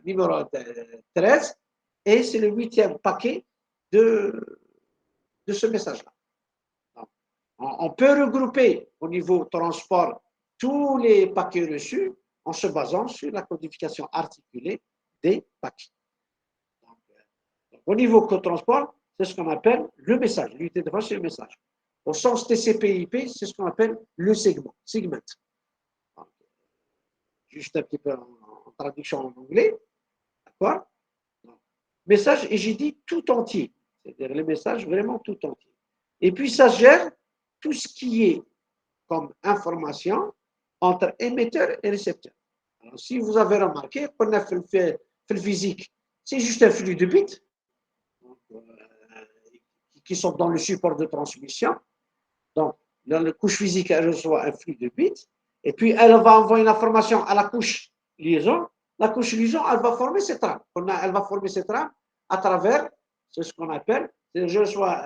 numéro 13 et c'est le 8e paquet de ce message-là. On peut regrouper au niveau transport tous les paquets reçus en se basant sur la codification articulée des paquets. Donc, au niveau code-transport, c'est ce qu'on appelle le message. L'unité de base, c'est le message. Au sens TCP/IP, c'est ce qu'on appelle le segment. Juste un petit peu en traduction en anglais. D'accord? Message, et j'ai dit tout entier. C'est-à-dire les messages vraiment tout entier. Et puis, ça gère tout ce qui est comme information entre émetteur et récepteur. Alors, si vous avez remarqué, qu'on a fait le physique, c'est juste un flux de bits qui sont dans le support de transmission. Donc, dans la couche physique, elle reçoit un flux de bits, et puis elle va envoyer l'information à la couche liaison. La couche liaison, elle va former cette trame. Elle va former cette trame à travers, c'est ce qu'on appelle, je reçois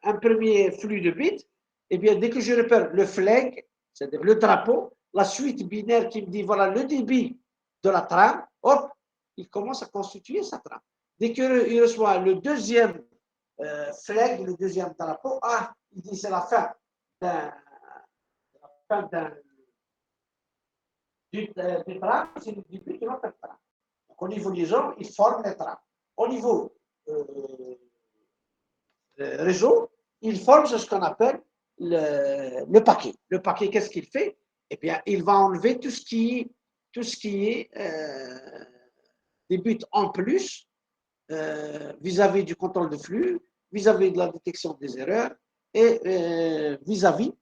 un premier flux de bits, et bien dès que je repère le flag, c'est-à-dire le drapeau, la suite binaire qui me dit voilà le débit de la trame, hop, il commence à constituer sa trame. Dès qu'il reçoit le deuxième flag, le deuxième drapeau, il dit c'est la fin du trame, c'est le début de notre trame. Donc au niveau liaison, il forme les trames. Au niveau réseau, il forme ce qu'on appelle le paquet. Le paquet, qu'est-ce qu'il fait? Eh bien, il va enlever tout ce qui est des bits en plus vis-à-vis du contrôle de flux, vis-à-vis de la détection des erreurs et vis-à-vis de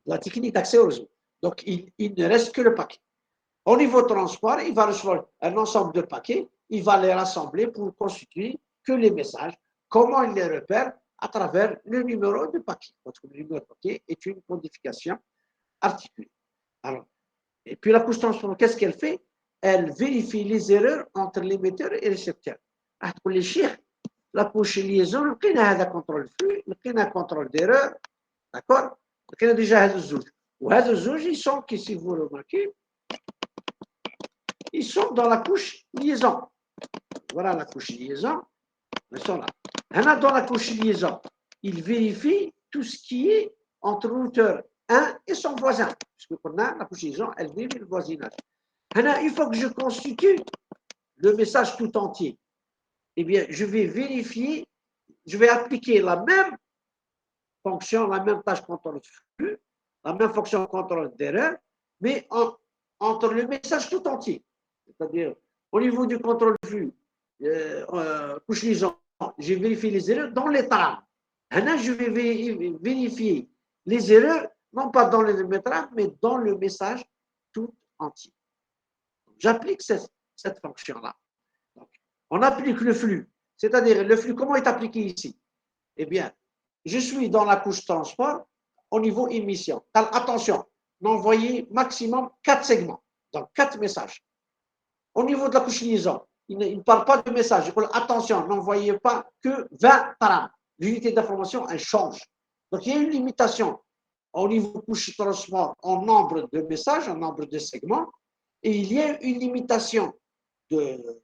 la technique d'accès au réseau. Donc, il ne reste que le paquet. Au niveau transport, il va recevoir un ensemble de paquets, il va les rassembler pour constituer que les messages. Comment il les repère? À travers le numéro de paquet. Parce que le numéro de paquet est une codification articulée. Alors, et puis la couche transport, qu'est-ce qu'elle fait? Elle vérifie les erreurs entre l'émetteur et le récepteur. La couche liaison, il y a un contrôle flux, il y a un contrôle d'erreur, d'accord? Il y a déjà un zouj. Ou un zouj, ils sont, si vous remarquez, ils sont dans la couche liaison. Voilà la couche liaison. Ils sont là. Dans la couche liaison, il vérifie tout ce qui est entre routeur 1 et son voisin. Puisque qu'on a la couche liaison, elle vérifie le voisinage. Une fois que je constitue le message tout entier, eh bien, je vais vérifier, je vais appliquer la même fonction, la même tâche contrôle de flux, la même fonction contrôle d'erreur, mais entre le message tout entier. C'est-à-dire, au niveau du contrôle de flux, couche liaison, je vérifie les erreurs dans les trames. Maintenant, je vais vérifier les erreurs, non pas dans les trames, mais dans le message tout entier. J'applique cette fonction-là. On applique le flux. C'est-à-dire, le flux, comment est appliqué ici? Eh bien, je suis dans la couche transport au niveau émission. Attention, n'envoyez maximum 4 segments, donc 4 messages. Au niveau de la couche liaison, il ne parle pas de message. Attention, n'envoyez pas que 20 trames. L'unité d'information, elle change. Donc, il y a une limitation au niveau de couche transport en nombre de messages, en nombre de segments, et il y a une limitation de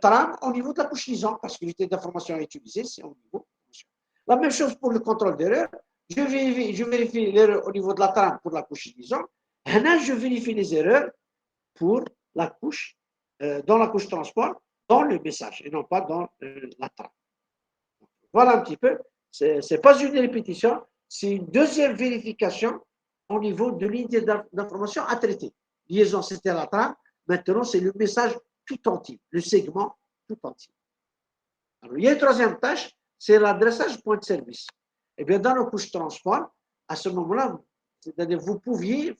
trames au niveau de la couche liaison, parce que l'unité d'information est utilisée, c'est au niveau. La même chose pour le contrôle d'erreur. Je vérifie l'erreur au niveau de la trame pour la couche liaison. Maintenant, je vérifie les erreurs pour la couche, dans la couche transport, dans le message, et non pas dans la trame. Voilà un petit peu. Ce n'est pas une répétition, c'est une deuxième vérification au niveau de l'unité d'information à traiter. Liaison, c'était la trame. Maintenant, c'est le message tout entier, le segment tout entier. Alors, il y a une troisième tâche, c'est l'adressage point de service. Eh bien, dans la couche transport, à ce moment-là, c'est-à-dire vous pouviez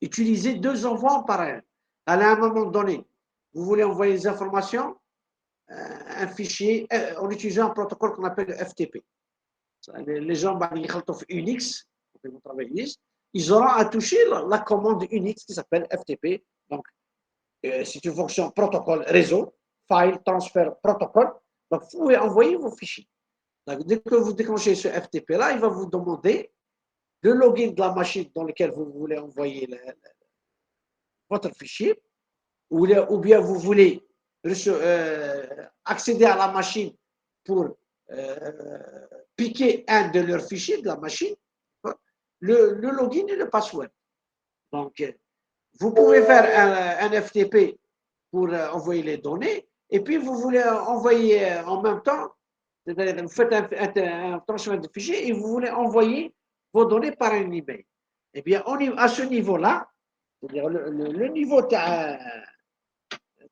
utiliser 2 envois en parallèle. À un moment donné, vous voulez envoyer des informations, un fichier, en utilisant un protocole qu'on appelle le FTP. Les gens, Unix, ils auront à toucher la commande Unix qui s'appelle FTP. Donc, c'est une fonction protocole réseau, file, transfert, protocole. Donc, vous pouvez envoyer vos fichiers. Donc, dès que vous déclenchez ce FTP-là, il va vous demander le login de la machine dans laquelle vous voulez envoyer votre fichier, ou bien vous voulez accéder à la machine pour piquer un de leurs fichiers de la machine. le login et le password. Donc, vous pouvez faire un FTP pour envoyer les données, et puis vous voulez envoyer en même temps, c'est-à-dire vous faites un transfert de fichier et vous voulez envoyer vos données par un email. Eh bien, à ce niveau-là, c'est-à-dire le niveau de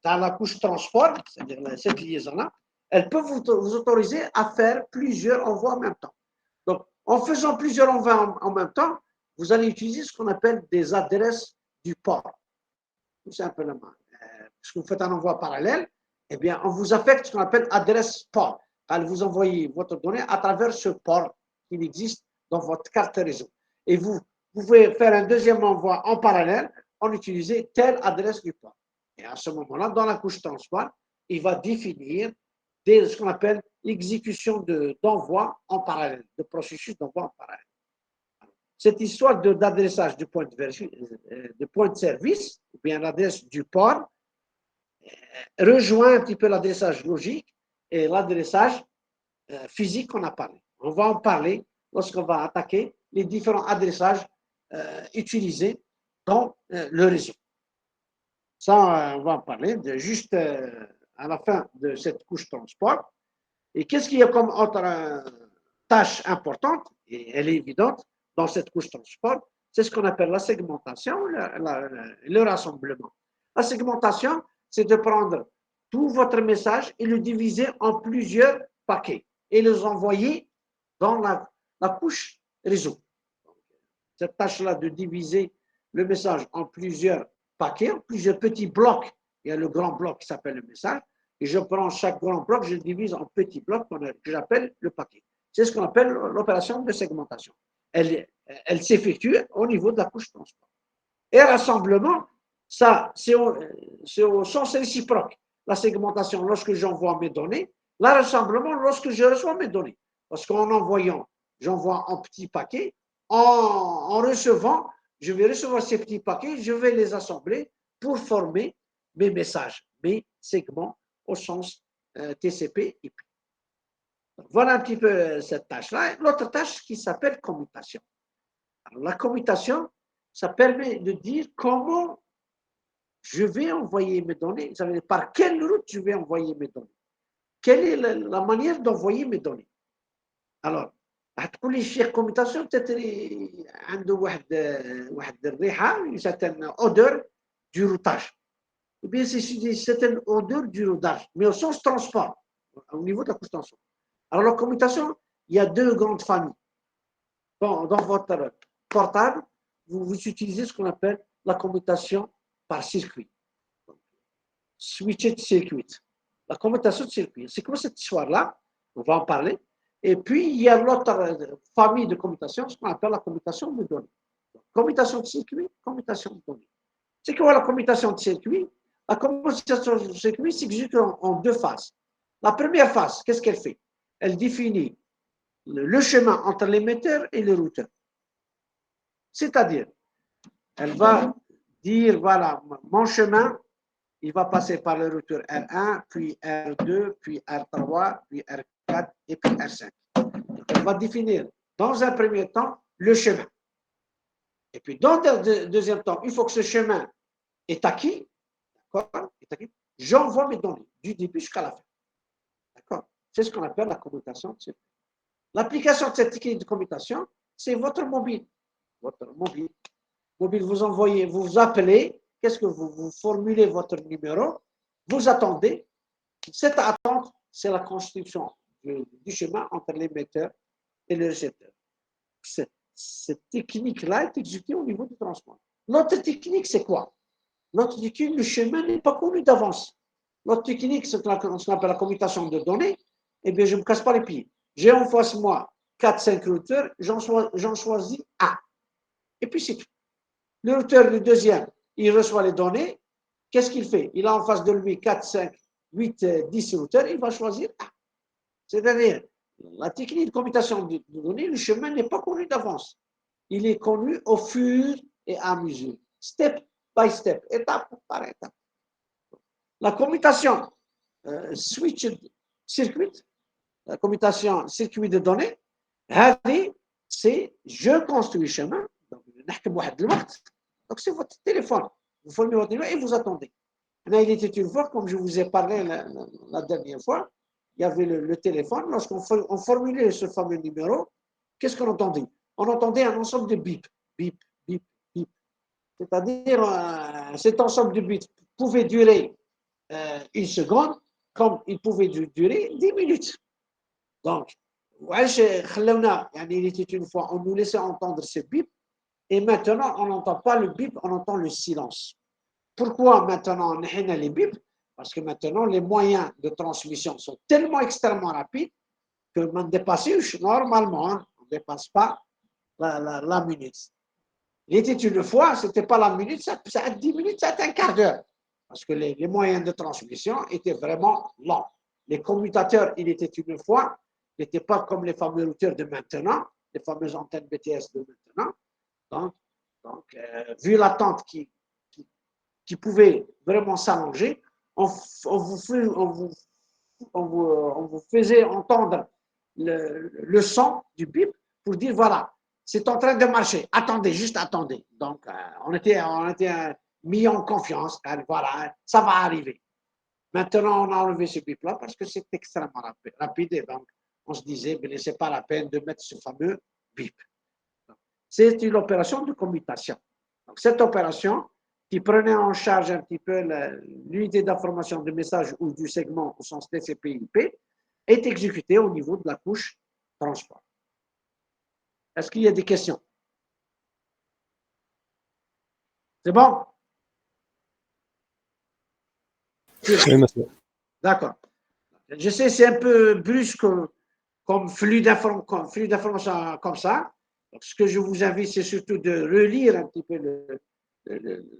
la couche transport, c'est-à-dire cette liaison-là, elle peut vous autoriser à faire plusieurs envois en même temps. Donc, en faisant plusieurs envois en même temps, vous allez utiliser ce qu'on appelle des adresses du port. Tout simplement. Puisque vous faites un envoi parallèle, eh bien, on vous affecte ce qu'on appelle adresse port. Quand vous envoyez votre donnée à travers ce port qui existe dans votre carte réseau. Et vous pouvez faire un deuxième envoi en parallèle en utilisant telle adresse du port. Et à ce moment-là, dans la couche transport, il va définir ce qu'on appelle l'exécution d'envoi en parallèle, de processus d'envoi en parallèle. Cette histoire d'adressage du point de service, ou bien l'adresse du port, rejoint un petit peu l'adressage logique et l'adressage physique qu'on a parlé. On va en parler lorsqu'on va attaquer les différents adressages utilisés dans le réseau. Ça, on va en parler juste à la fin de cette couche transport. Et qu'est-ce qu'il y a comme autre tâche importante, et elle est évidente dans cette couche transport, c'est ce qu'on appelle la segmentation, le rassemblement. La segmentation, c'est de prendre tout votre message et le diviser en plusieurs paquets et les envoyer dans la couche réseau. Cette tâche-là de diviser le message en plusieurs paquets, en plusieurs petits blocs. Il y a le grand bloc qui s'appelle le message, et je prends chaque grand bloc, je le divise en petits blocs que j'appelle le paquet. C'est ce qu'on appelle l'opération de segmentation. Elle s'effectue au niveau de la couche transport. Et rassemblement, ça, c'est au sens réciproque. La segmentation, lorsque j'envoie mes données, le rassemblement, lorsque je reçois mes données. Parce qu'en envoyant, j'envoie en petits paquets. En recevant, je vais recevoir ces petits paquets, je vais les assembler pour former mes messages, mes segments au sens TCP/IP. Voilà un petit peu cette tâche-là. L'autre tâche qui s'appelle commutation. Alors, la commutation, ça permet de dire comment je vais envoyer mes données, ça veut dire par quelle route je vais envoyer mes données. Quelle est la manière d'envoyer mes données. Alors, هتقول لي الشيخ commutation peut-être عنده واحد الريحه une certaine odeur du routage. Eh bien, c'est une certaine odeur du rodage, mais au sens transport, au niveau de la couche transport. Alors, la commutation, il y a deux grandes familles. Dans votre portable, vous utilisez ce qu'on appelle la commutation par circuit. Switched circuit. La commutation de circuit. C'est comme cette histoire-là, on va en parler. Et puis, il y a l'autre famille de commutation, ce qu'on appelle la commutation de données. Commutation de circuit, commutation de données. C'est quoi la commutation de circuit? La commutation de circuit s'exécute en deux phases. La première phase, qu'est-ce qu'elle fait? Elle définit le chemin entre l'émetteur et le routeur. C'est-à-dire, elle va dire, voilà, mon chemin, il va passer par le routeur R1, puis R2, puis R3, puis R4 et puis R5. Elle va définir, dans un premier temps, le chemin. Et puis, dans le deuxième temps, il faut que ce chemin est acquis, d'accord, j'envoie mes données du début jusqu'à la fin. D'accord? C'est ce qu'on appelle la commutation de circuit. L'application de cette technique de commutation, c'est votre mobile. Votre mobile. Vous envoyez, vous appelez, qu'est-ce que vous formulez votre numéro, vous attendez. Cette attente, c'est la construction du chemin entre l'émetteur et le récepteur. Cette technique-là est exécutée au niveau du transport. L'autre technique, c'est quoi? L'autre technique, le chemin n'est pas connu d'avance. L'autre technique, c'est ce qu'on appelle la commutation de données. Eh bien, je ne me casse pas les pieds. J'ai en face moi 4-5 routeurs, j'en choisis un. Et puis c'est tout. Le routeur, le deuxième, il reçoit les données. Qu'est-ce qu'il fait? Il a en face de lui 4, 5, 8, 10 routeurs, il va choisir un. C'est-à-dire, la technique de commutation de données, le chemin n'est pas connu d'avance. Il est connu au fur et à mesure, step by step, étape par étape. La commutation switched circuit, la commutation circuit de données, c'est je construis chemin, donc c'est votre téléphone. Vous formez votre numéro et vous attendez. Là, il était une fois, comme je vous ai parlé la dernière fois, il y avait le téléphone. Lorsqu'on formulait ce fameux numéro, qu'est-ce qu'on entendait? On entendait un ensemble de bip, bip, bip, bip. C'est-à-dire, cet ensemble de bip pouvait durer une seconde, comme il pouvait durer 10 minutes. Donc, il était une fois, on nous laissait entendre ce bip, et maintenant, on n'entend pas le bip, on entend le silence. Pourquoi maintenant on a les bips? Parce que maintenant, les moyens de transmission sont tellement extrêmement rapides que normalement, on ne dépasse pas la minute. Il était une fois, ce n'était pas la minute, ça a 10 minutes, ça a un quart d'heure. Parce que les moyens de transmission étaient vraiment lents. Les commutateurs, il était une fois, n'étaient pas comme les fameux routeurs de maintenant, les fameuses antennes BTS de maintenant. Donc vu l'attente qui pouvait vraiment s'allonger, on vous faisait entendre le son du bip pour dire voilà, c'est en train de marcher, attendez, juste attendez. Donc, on était mis en confiance, voilà, ça va arriver. Maintenant, on a enlevé ce bip-là parce que c'est extrêmement rapide et donc on se disait, mais ce n'est pas la peine de mettre ce fameux bip. C'est une opération de commutation. Donc, cette opération qui prenait en charge un petit peu l'unité d'information de message ou du segment au sens TCP/IP est exécutée au niveau de la couche transport. Est-ce qu'il y a des questions? C'est bon? Oui, monsieur. D'accord. Je sais, c'est un peu brusque comme flux d'information comme ça. Donc, ce que je vous invite, c'est surtout de relire un petit peu le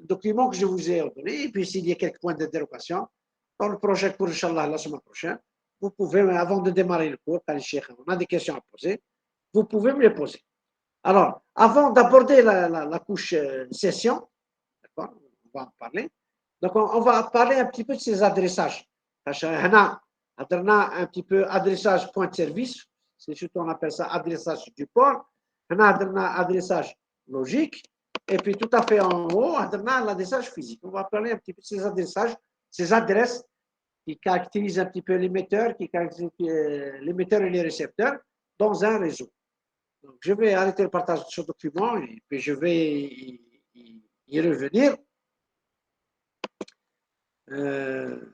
document que je vous ai donné. Et puis, s'il y a quelques points d'interrogation, dans le projet pour Inch'Allah la semaine prochaine, vous pouvez, avant de démarrer le cours, on a des questions à poser, vous pouvez me les poser. Alors, avant d'aborder la couche session, d'accord, on va en parler. Donc, on va parler un petit peu de ces adressages. On a un petit peu adressage point de service, c'est surtout on appelle ça adressage du port. On a adressage logique. Et puis tout à fait en haut, on a l'adressage physique. On va parler un petit peu de ces adressages, ces adresses qui caractérisent un petit peu l'émetteur, qui caractérisent l'émetteur et les récepteurs dans un réseau. Donc, je vais arrêter le partage de ce document et puis je vais y revenir. 2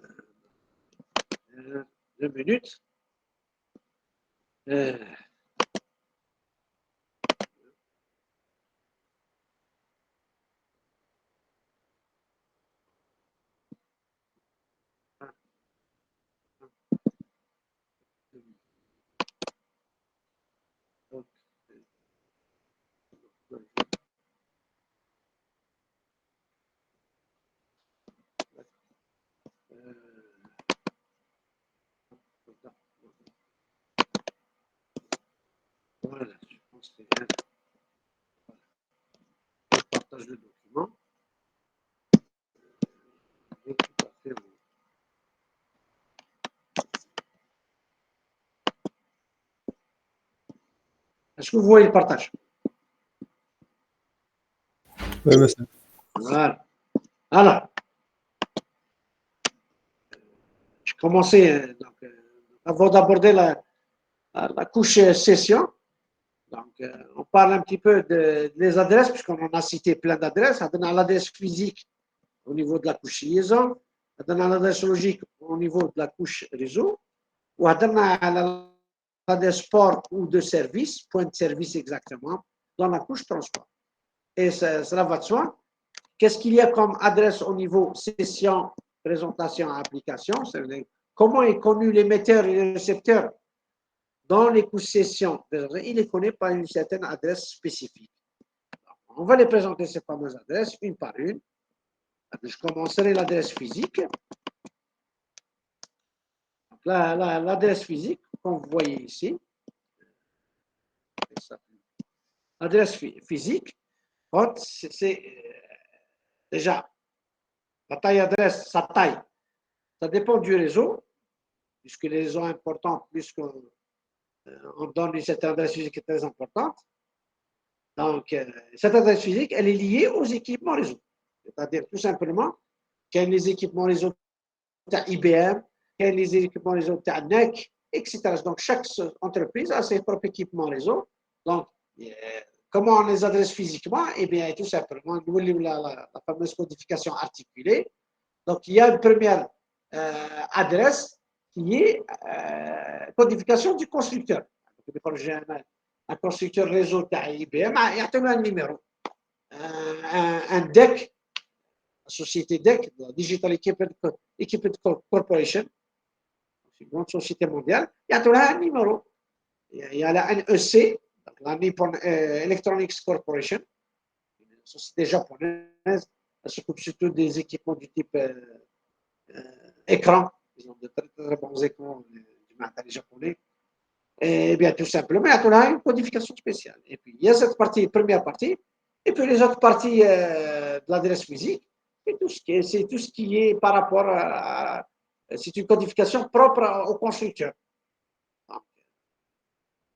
minutes. Voilà, je pense que je partage le document. Est-ce que vous voyez le partage? Oui, monsieur. Voilà. Alors, je commençais avant d'aborder la couche session. Donc, on parle un petit peu des adresses, puisqu'on en a cité plein d'adresses. On a l'adresse physique au niveau de la couche liaison, on a l'adresse logique au niveau de la couche réseau, ou on a l'adresse port ou de service, point de service exactement, dans la couche transport. Et cela va de soi. Qu'est-ce qu'il y a comme adresse au niveau session, présentation, application? Comment est connu l'émetteur et le récepteur dans les couches session? Il est connu par une certaine adresse spécifique. On va les présenter ces fameuses adresses une par une. Je commencerai l'adresse physique. L'adresse physique, comme vous voyez ici. L'adresse physique, c'est déjà la taille adresse, sa taille. Ça dépend du réseau, puisque les réseaux importants, puisqu'on donne une certaine adresse physique qui est très importante. Donc, cette adresse physique, elle est liée aux équipements réseau. C'est-à-dire, tout simplement, qu'il y a les équipements réseau de IBM, qu'il y a les équipements réseau de NEC, etc. Donc, chaque entreprise a ses propres équipements réseau. Donc, comment on les adresse physiquement? Eh bien, tout simplement, nous la fameuse codification articulée. Donc, il y a une première adresse qui est codification du constructeur. Donc, j'ai un constructeur réseau de IBM, il y a un numéro. Un DEC, la société DEC, la Digital Equipment Corporation, c'est une grande société mondiale, il y a un numéro. Il y a la NEC, la Nippon Electronics Corporation, une société japonaise, elle s'occupe surtout des équipements du type écran. Ils ont de très, très bons écrans du matériel japonais. Et bien, tout simplement, il y a une codification spéciale. Et puis, il y a cette partie, première partie, et puis les autres parties de l'adresse physique, c'est tout ce qui est par rapport à c'est une codification propre au constructeur. Donc,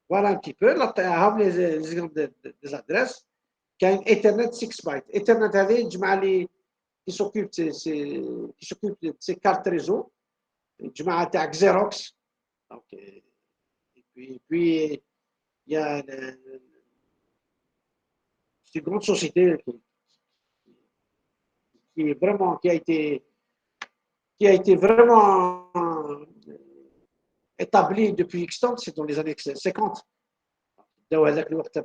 voilà un petit peu. Là, les exemples des adresses. Il y a une Ethernet 6 bytes. Ethernet, qui s'occupe de ces cartes réseau. Il y a Xerox. Donc, et puis, il y a une grande société qui a été vraiment établie depuis X-temps, c'est dans les années 50.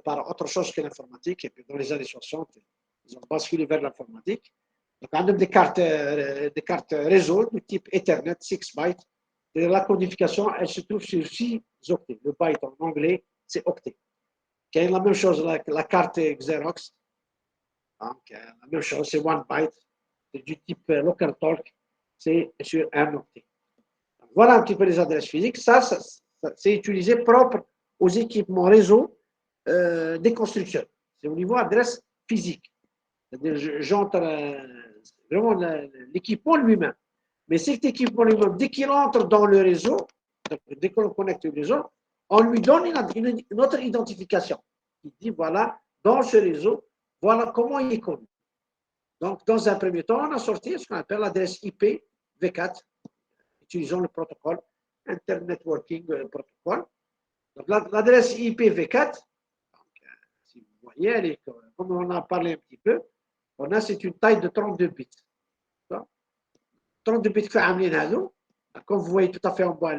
Par autre chose que l'informatique, et puis dans les années 60, ils ont basculé vers l'informatique. Donc, on a des cartes réseau du type Ethernet 6 bytes. Et la codification, elle se trouve sur 6 octets. Le byte en anglais, c'est octet. Il y a la même chose, la carte Xerox. Donc, la même chose, c'est 1 byte. C'est du type local talk, c'est sur un octet. Donc, voilà un petit peu les adresses physiques. Ça c'est utilisé propre aux équipements réseau des constructeurs. C'est au niveau adresse physique. C'est-à-dire, j'entre vraiment l'équipement lui-même. Mais cet équipement lui-même, dès qu'il entre dans le réseau, dès qu'on connecte le réseau, on lui donne une autre identification. Il dit, voilà, dans ce réseau, voilà comment il est connu. Donc, dans un premier temps, on a sorti ce qu'on appelle l'adresse IP V4, utilisant le protocole Internet Working Protocol. Donc, l'adresse IPv4, si vous voyez, elle est, comme on en a parlé un petit peu, c'est une taille de 32 bits. 32 bits que عاملين هذو. Comme vous voyez tout à fait en bas,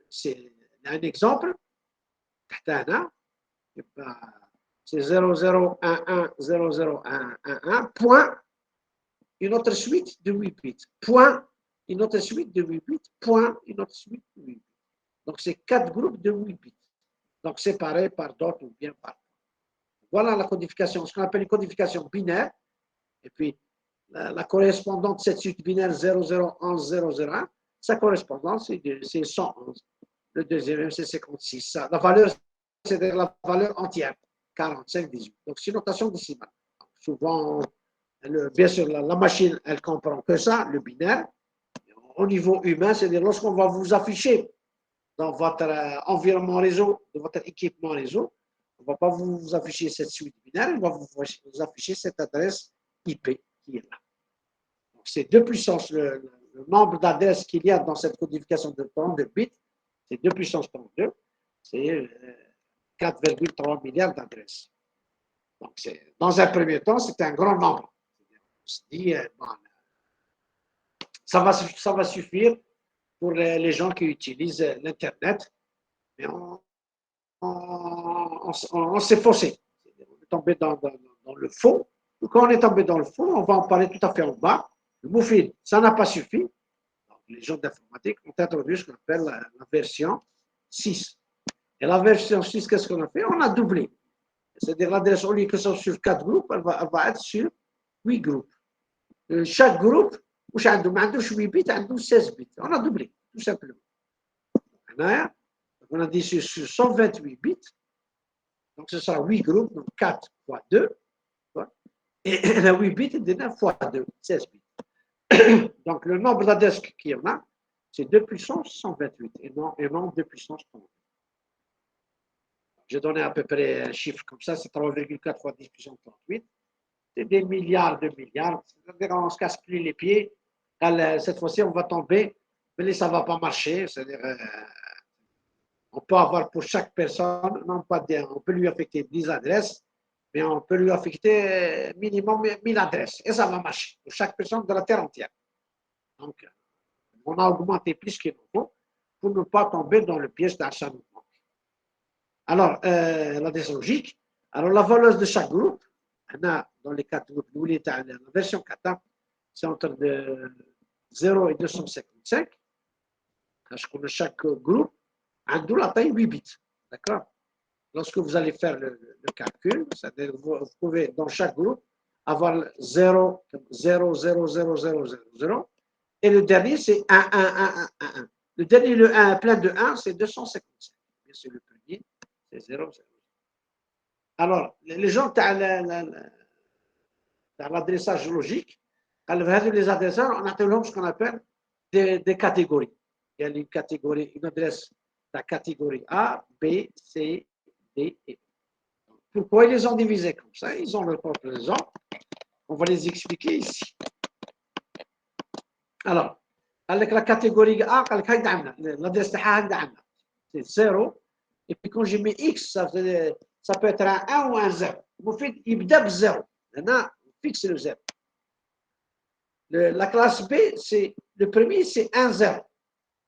c'est un exemple. C'est 00110011 point une autre suite de 8 bits. Point une autre suite de 8 bits. Point une autre suite de 8 bits. Donc, c'est 4 groupes de 8 bits. Donc, séparés par d'autres ou bien par. Voilà la codification, ce qu'on appelle une codification binaire. Et puis, la correspondante de cette suite binaire 0011001, sa correspondance, c'est 111. Le deuxième, c'est 56. La valeur, c'est la valeur entière, 45, 18. Donc, c'est une notation décimale. Donc, souvent, bien sûr, la machine, elle comprend que ça, le binaire. Au niveau humain, c'est-à-dire lorsqu'on va vous afficher dans votre environnement réseau, de votre équipement réseau, on ne va pas vous afficher cette suite binaire, on va vous afficher cette adresse IP qui est là. Donc, c'est 2 puissance, le nombre d'adresses qu'il y a dans cette codification de 32 bits, c'est 2 puissance 32, c'est 4,3 milliards d'adresses. Donc, dans un premier temps, c'est un grand nombre. On se dit, bon, ça va suffire pour les gens qui utilisent l'Internet, mais on s'est faussé. On est tombé dans le fond. Quand on est tombé dans le fond, on va en parler tout à fait en bas. Le MOFID, ça n'a pas suffi. Donc, les gens d'informatique ont introduit ce qu'on appelle la version 6. Et la version 6, qu'est-ce qu'on a fait? On a doublé. C'est-à-dire l'adresse, au lieu que ça soit sur 4 groupes, elle va être sur 8 groupes. Chaque groupe, مش عنده 8 bits, عنده 16 bits. On a doublé, tout simplement. On a dit sur 128 bits. Donc, ce sera 8 groupes, donc 4 fois 2. Et la 8 bits est de 9 fois 2, 16 bits. Donc, le nombre d'adresses qu'il y en a, c'est 2 puissance 128 et non 2 puissance 30. J'ai donné à peu près un chiffre comme ça, c'est 3,4 fois 10 puissance 38. C'est des milliards de milliards. C'est-à-dire on ne se casse plus les pieds. Cette fois-ci, on va tomber, mais ça ne va pas marcher. C'est-à-dire, on peut avoir pour chaque personne, non pas on peut lui affecter 10 adresses, mais on peut lui affecter minimum 1000 adresses. Et ça va marcher pour chaque personne de la Terre entière. Donc, on a augmenté plus qu'il faut pour ne pas tomber dans le piège d'achat mouvement. Alors, l'adresse logique. Alors, la valeur de chaque groupe, dans les 4 groupes, la version 4, c'est entre 0 et 255. Parce que chaque groupe a la taille 8 bits. D'accord? Lorsque vous allez faire le calcul, c'est-à-dire vous pouvez, dans chaque groupe, avoir 0, 0, 0, 0, 0, 0, 0. Et le dernier, c'est 1, 1, 1, 1, 1. Le dernier, le 1 plein de 1, c'est 255. Bien sûr, le premier, c'est 0, 0. Alors, les gens, tu as l'adressage logique. Les adresseurs, on a ce qu'on appelle des catégories. Il y a une catégorie, une adresse de la catégorie A, B, C, D et E. Pourquoi ils les ont divisés comme ça? Ils ont leur propre raison. On va les expliquer ici. Alors, avec la catégorie A, l'adresse de A, c'est 0. Et puis quand je mets X, ça peut être un 1 ou un 0. Vous faites, il بدأ بزéro. Maintenant, on fixe le 0. La classe B, le premier, c'est 1, 0.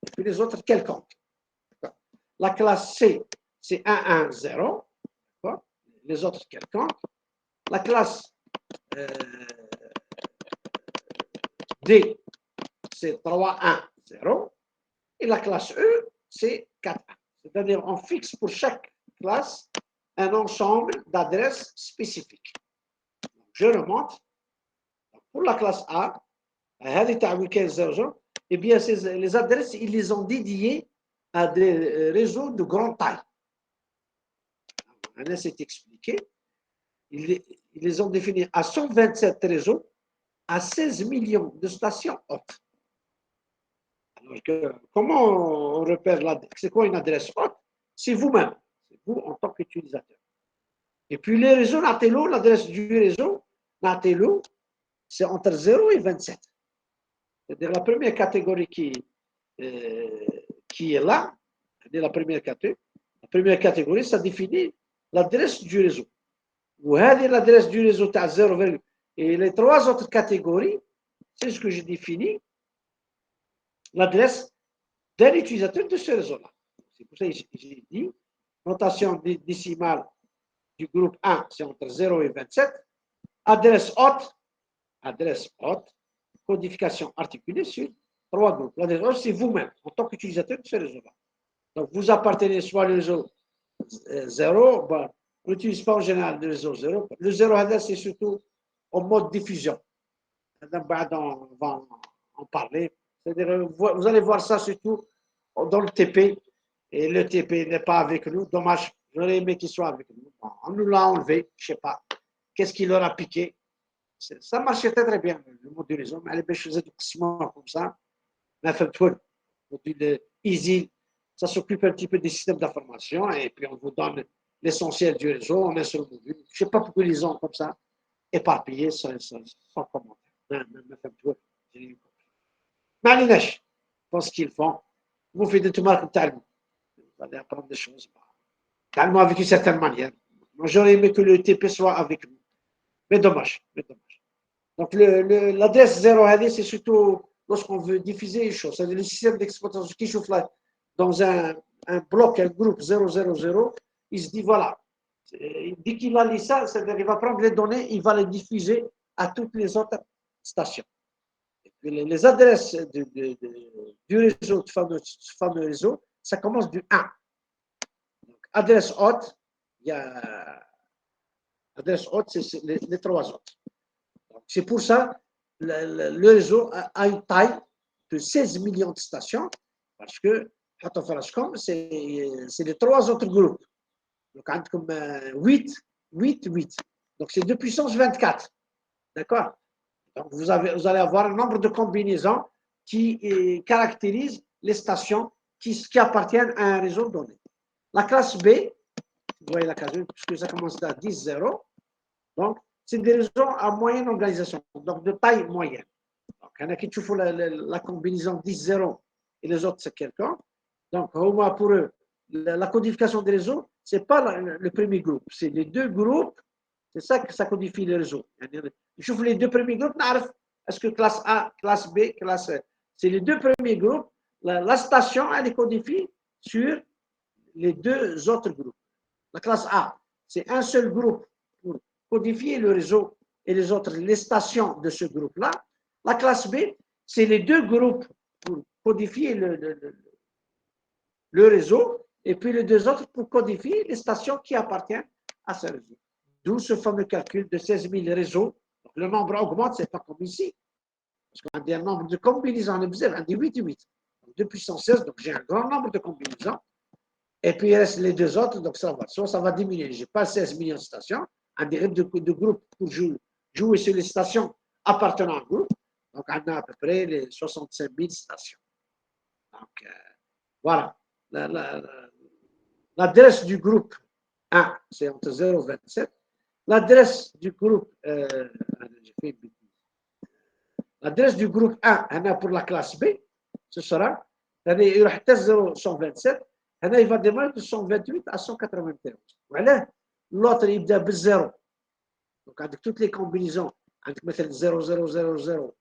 Et puis les autres, quelconques. La classe C, c'est 1, 1, 0. Les autres, quelconques. La classe D, c'est 3, 1, 0. Et la classe E, c'est 4, 1. C'est-à-dire, on fixe pour chaque classe un ensemble d'adresses spécifiques. Donc, je remonte. Pour la classe A, eh bien, les adresses, ils les ont dédiées à des réseaux de grande taille. Là, c'est expliqué. Ils les ont définis à 127 réseaux, à 16 millions de stations hautes. Alors comment on repère c'est quoi une adresse haute? C'est vous-même, c'est vous en tant qu'utilisateur. Et puis les réseaux Natello, l'adresse du réseau Natello, c'est entre 0 et 27. C'est-à-dire la première catégorie qui est là, la première catégorie, ça définit l'adresse du réseau. Ou l'adresse du réseau à 0, et les 3 autres catégories, c'est ce que j'ai défini, l'adresse d'un utilisateur de ce réseau-là. C'est pour ça que j'ai dit, notation décimale du groupe 1, c'est entre 0 et 27. Adresse haute, codification articulée sur 3 groupes. L'adresse haute, c'est vous-même, en tant qu'utilisateur de ce réseau-là. Donc, vous appartenez soit au réseau 0, on n'utilise pas en général le réseau 0. Le 0, c'est surtout en mode diffusion. On va en parler. C'est-à-dire, vous allez voir ça surtout dans le TP. Et le TP n'est pas avec nous. Dommage, j'aurais aimé qu'il soit avec nous. Bon, on nous l'a enlevé, je ne sais pas. Qu'est-ce qui leur a piqué? Ça marchait très bien, le mode du réseau. Mais les faisait du maximum comme ça. Mais le easy, ça s'occupe un petit peu des systèmes d'information. Et puis, on vous donne l'essentiel du réseau. On est sur le module. Je ne sais pas pourquoi ils ont comme ça éparpillé sans commentaire. Mais je pense qu'ils font. Vous faites tout mal comme vous allez apprendre des choses. Calmement avec une certaine manière. Moi, j'aurais aimé que le TP soit avec nous. Mais dommage. Donc, l'adresse 0 c'est surtout lorsqu'on veut diffuser une chose. C'est le système d'exploitation qui chauffe là dans un bloc, un groupe 000, il se dit voilà. Dès qu'il a lu ça, c'est-à-dire qu'il va prendre les données, il va les diffuser à toutes les autres stations. Les adresses du réseau, du fameux réseau, ça commence du 1. Donc, adresse haute, il y a adresse haute, c'est les 3 autres. C'est pour ça le réseau a une taille de 16 millions de stations, parce que c'est les 3 autres groupes. Donc, comme 8. Donc, c'est de puissance 24. D'accord? Donc, vous allez avoir un nombre de combinaisons qui caractérisent les stations qui appartiennent à un réseau donné. La classe B, vous voyez la case 1, puisque ça commence à 10, 0. Donc, c'est des réseaux à moyenne organisation, donc de taille moyenne. Donc, il y en a qui trouvent la combinaison 10, 0 et les autres, c'est quelqu'un. Donc, au moins pour eux, la codification des réseaux, ce n'est pas le premier groupe, c'est les deux groupes, c'est ça que ça codifie les réseaux. Je trouve les deux premiers groupes, est-ce que classe A, classe B, classe C, c'est les deux premiers groupes, la station, elle est codifiée sur les deux autres groupes. La classe A, c'est un seul groupe pour codifier le réseau et les autres, les stations de ce groupe-là. La classe B, c'est les deux groupes pour codifier le réseau et puis les deux autres pour codifier les stations qui appartiennent à ce réseau. D'où ce fameux calcul de 16 000 réseaux. Donc, le nombre augmente, ce n'est pas comme ici. Parce qu'on a un nombre de combinaisons, on a 8 et 8. Donc, 2 puissance 16, donc j'ai un grand nombre de combinaisons. Et puis il reste les deux autres, donc ça va. Soit ça va diminuer. Je n'ai pas 16 millions de stations. Un dérive de groupes pour jouer sur les stations appartenant à un groupe. Donc on a à peu près les 65 000 stations. Donc voilà. L'adresse du groupe 1, c'est entre 0 et 27. L'adresse du groupe, l'adresse du groupe 1, on a pour la classe B, ce sera, il y aura 0,127. il va démarrer de 128 à 191. Voilà. L'autre, il dit zéro. Donc, avec toutes les combinaisons, avec مثلا 0, 0, 0, 0,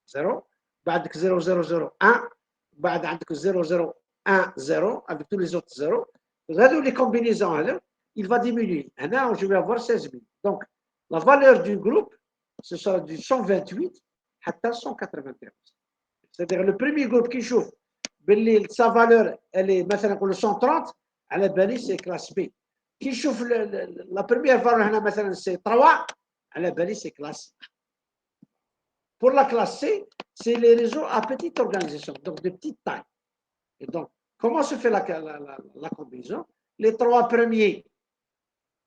0, بعدك 0, 0, 0, 1, بعد عندك 0, 0, 1, 0, avec tous les autres 0. Les combinaisons, il va diminuer. Maintenant, je vais avoir 16 000. Donc, la valeur du groupe, ce sera du 128 à 191. C'est-à-dire le premier groupe qui chauffe, sa valeur, elle est maintenant pour le 130, à la balise, c'est classe B. Qui chauffe la première valeur, maintenant, c'est 3, à la balise, c'est classe A. Pour la classe C, c'est les réseaux à petite organisation, donc de petite taille. Et donc, comment se fait la combinaison? Les trois premiers,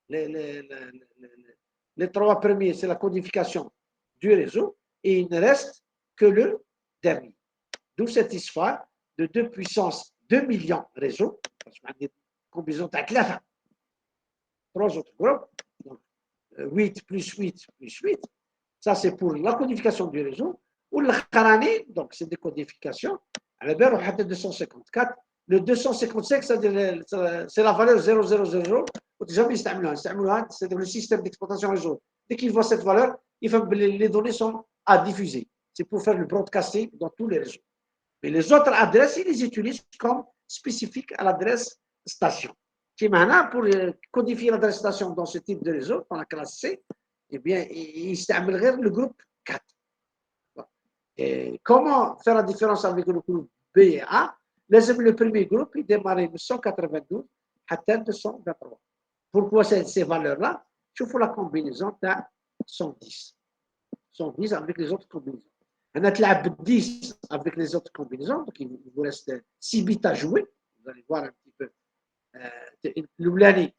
les trois premiers, c'est la codification du réseau, et il ne reste que le dernier. D'où cette histoire de 2 puissance 2 millions de réseaux, parce qu'on a des combinaisons à 3 autres groupes, donc 8 plus 8 plus 8, ça c'est pour la codification du réseau, ou le kharani, donc c'est des codifications, à la base on a 254, le 255 c'est la valeur 0000, jamais c'est le système d'exploitation réseau. Dès qu'il voit cette valeur, il faut que les données sont à diffuser. C'est pour faire le broadcasting dans tous les réseaux. Mais les autres adresses, ils les utilisent comme spécifiques à l'adresse station. Qui maintenant, pour codifier l'adresse station dans ce type de réseau, dans la classe C, eh bien, ils utilisent le groupe 4. Et comment faire la différence avec le groupe B et A? Le premier groupe, il démarrait de 192 à 223. Pourquoi ces valeurs-là? Je fais la combinaison de 110. 110 avec les autres combinaisons. On a 10 avec les autres combinaisons, donc il vous reste 6 bits à jouer. Vous allez voir un petit peu. L'Oulani,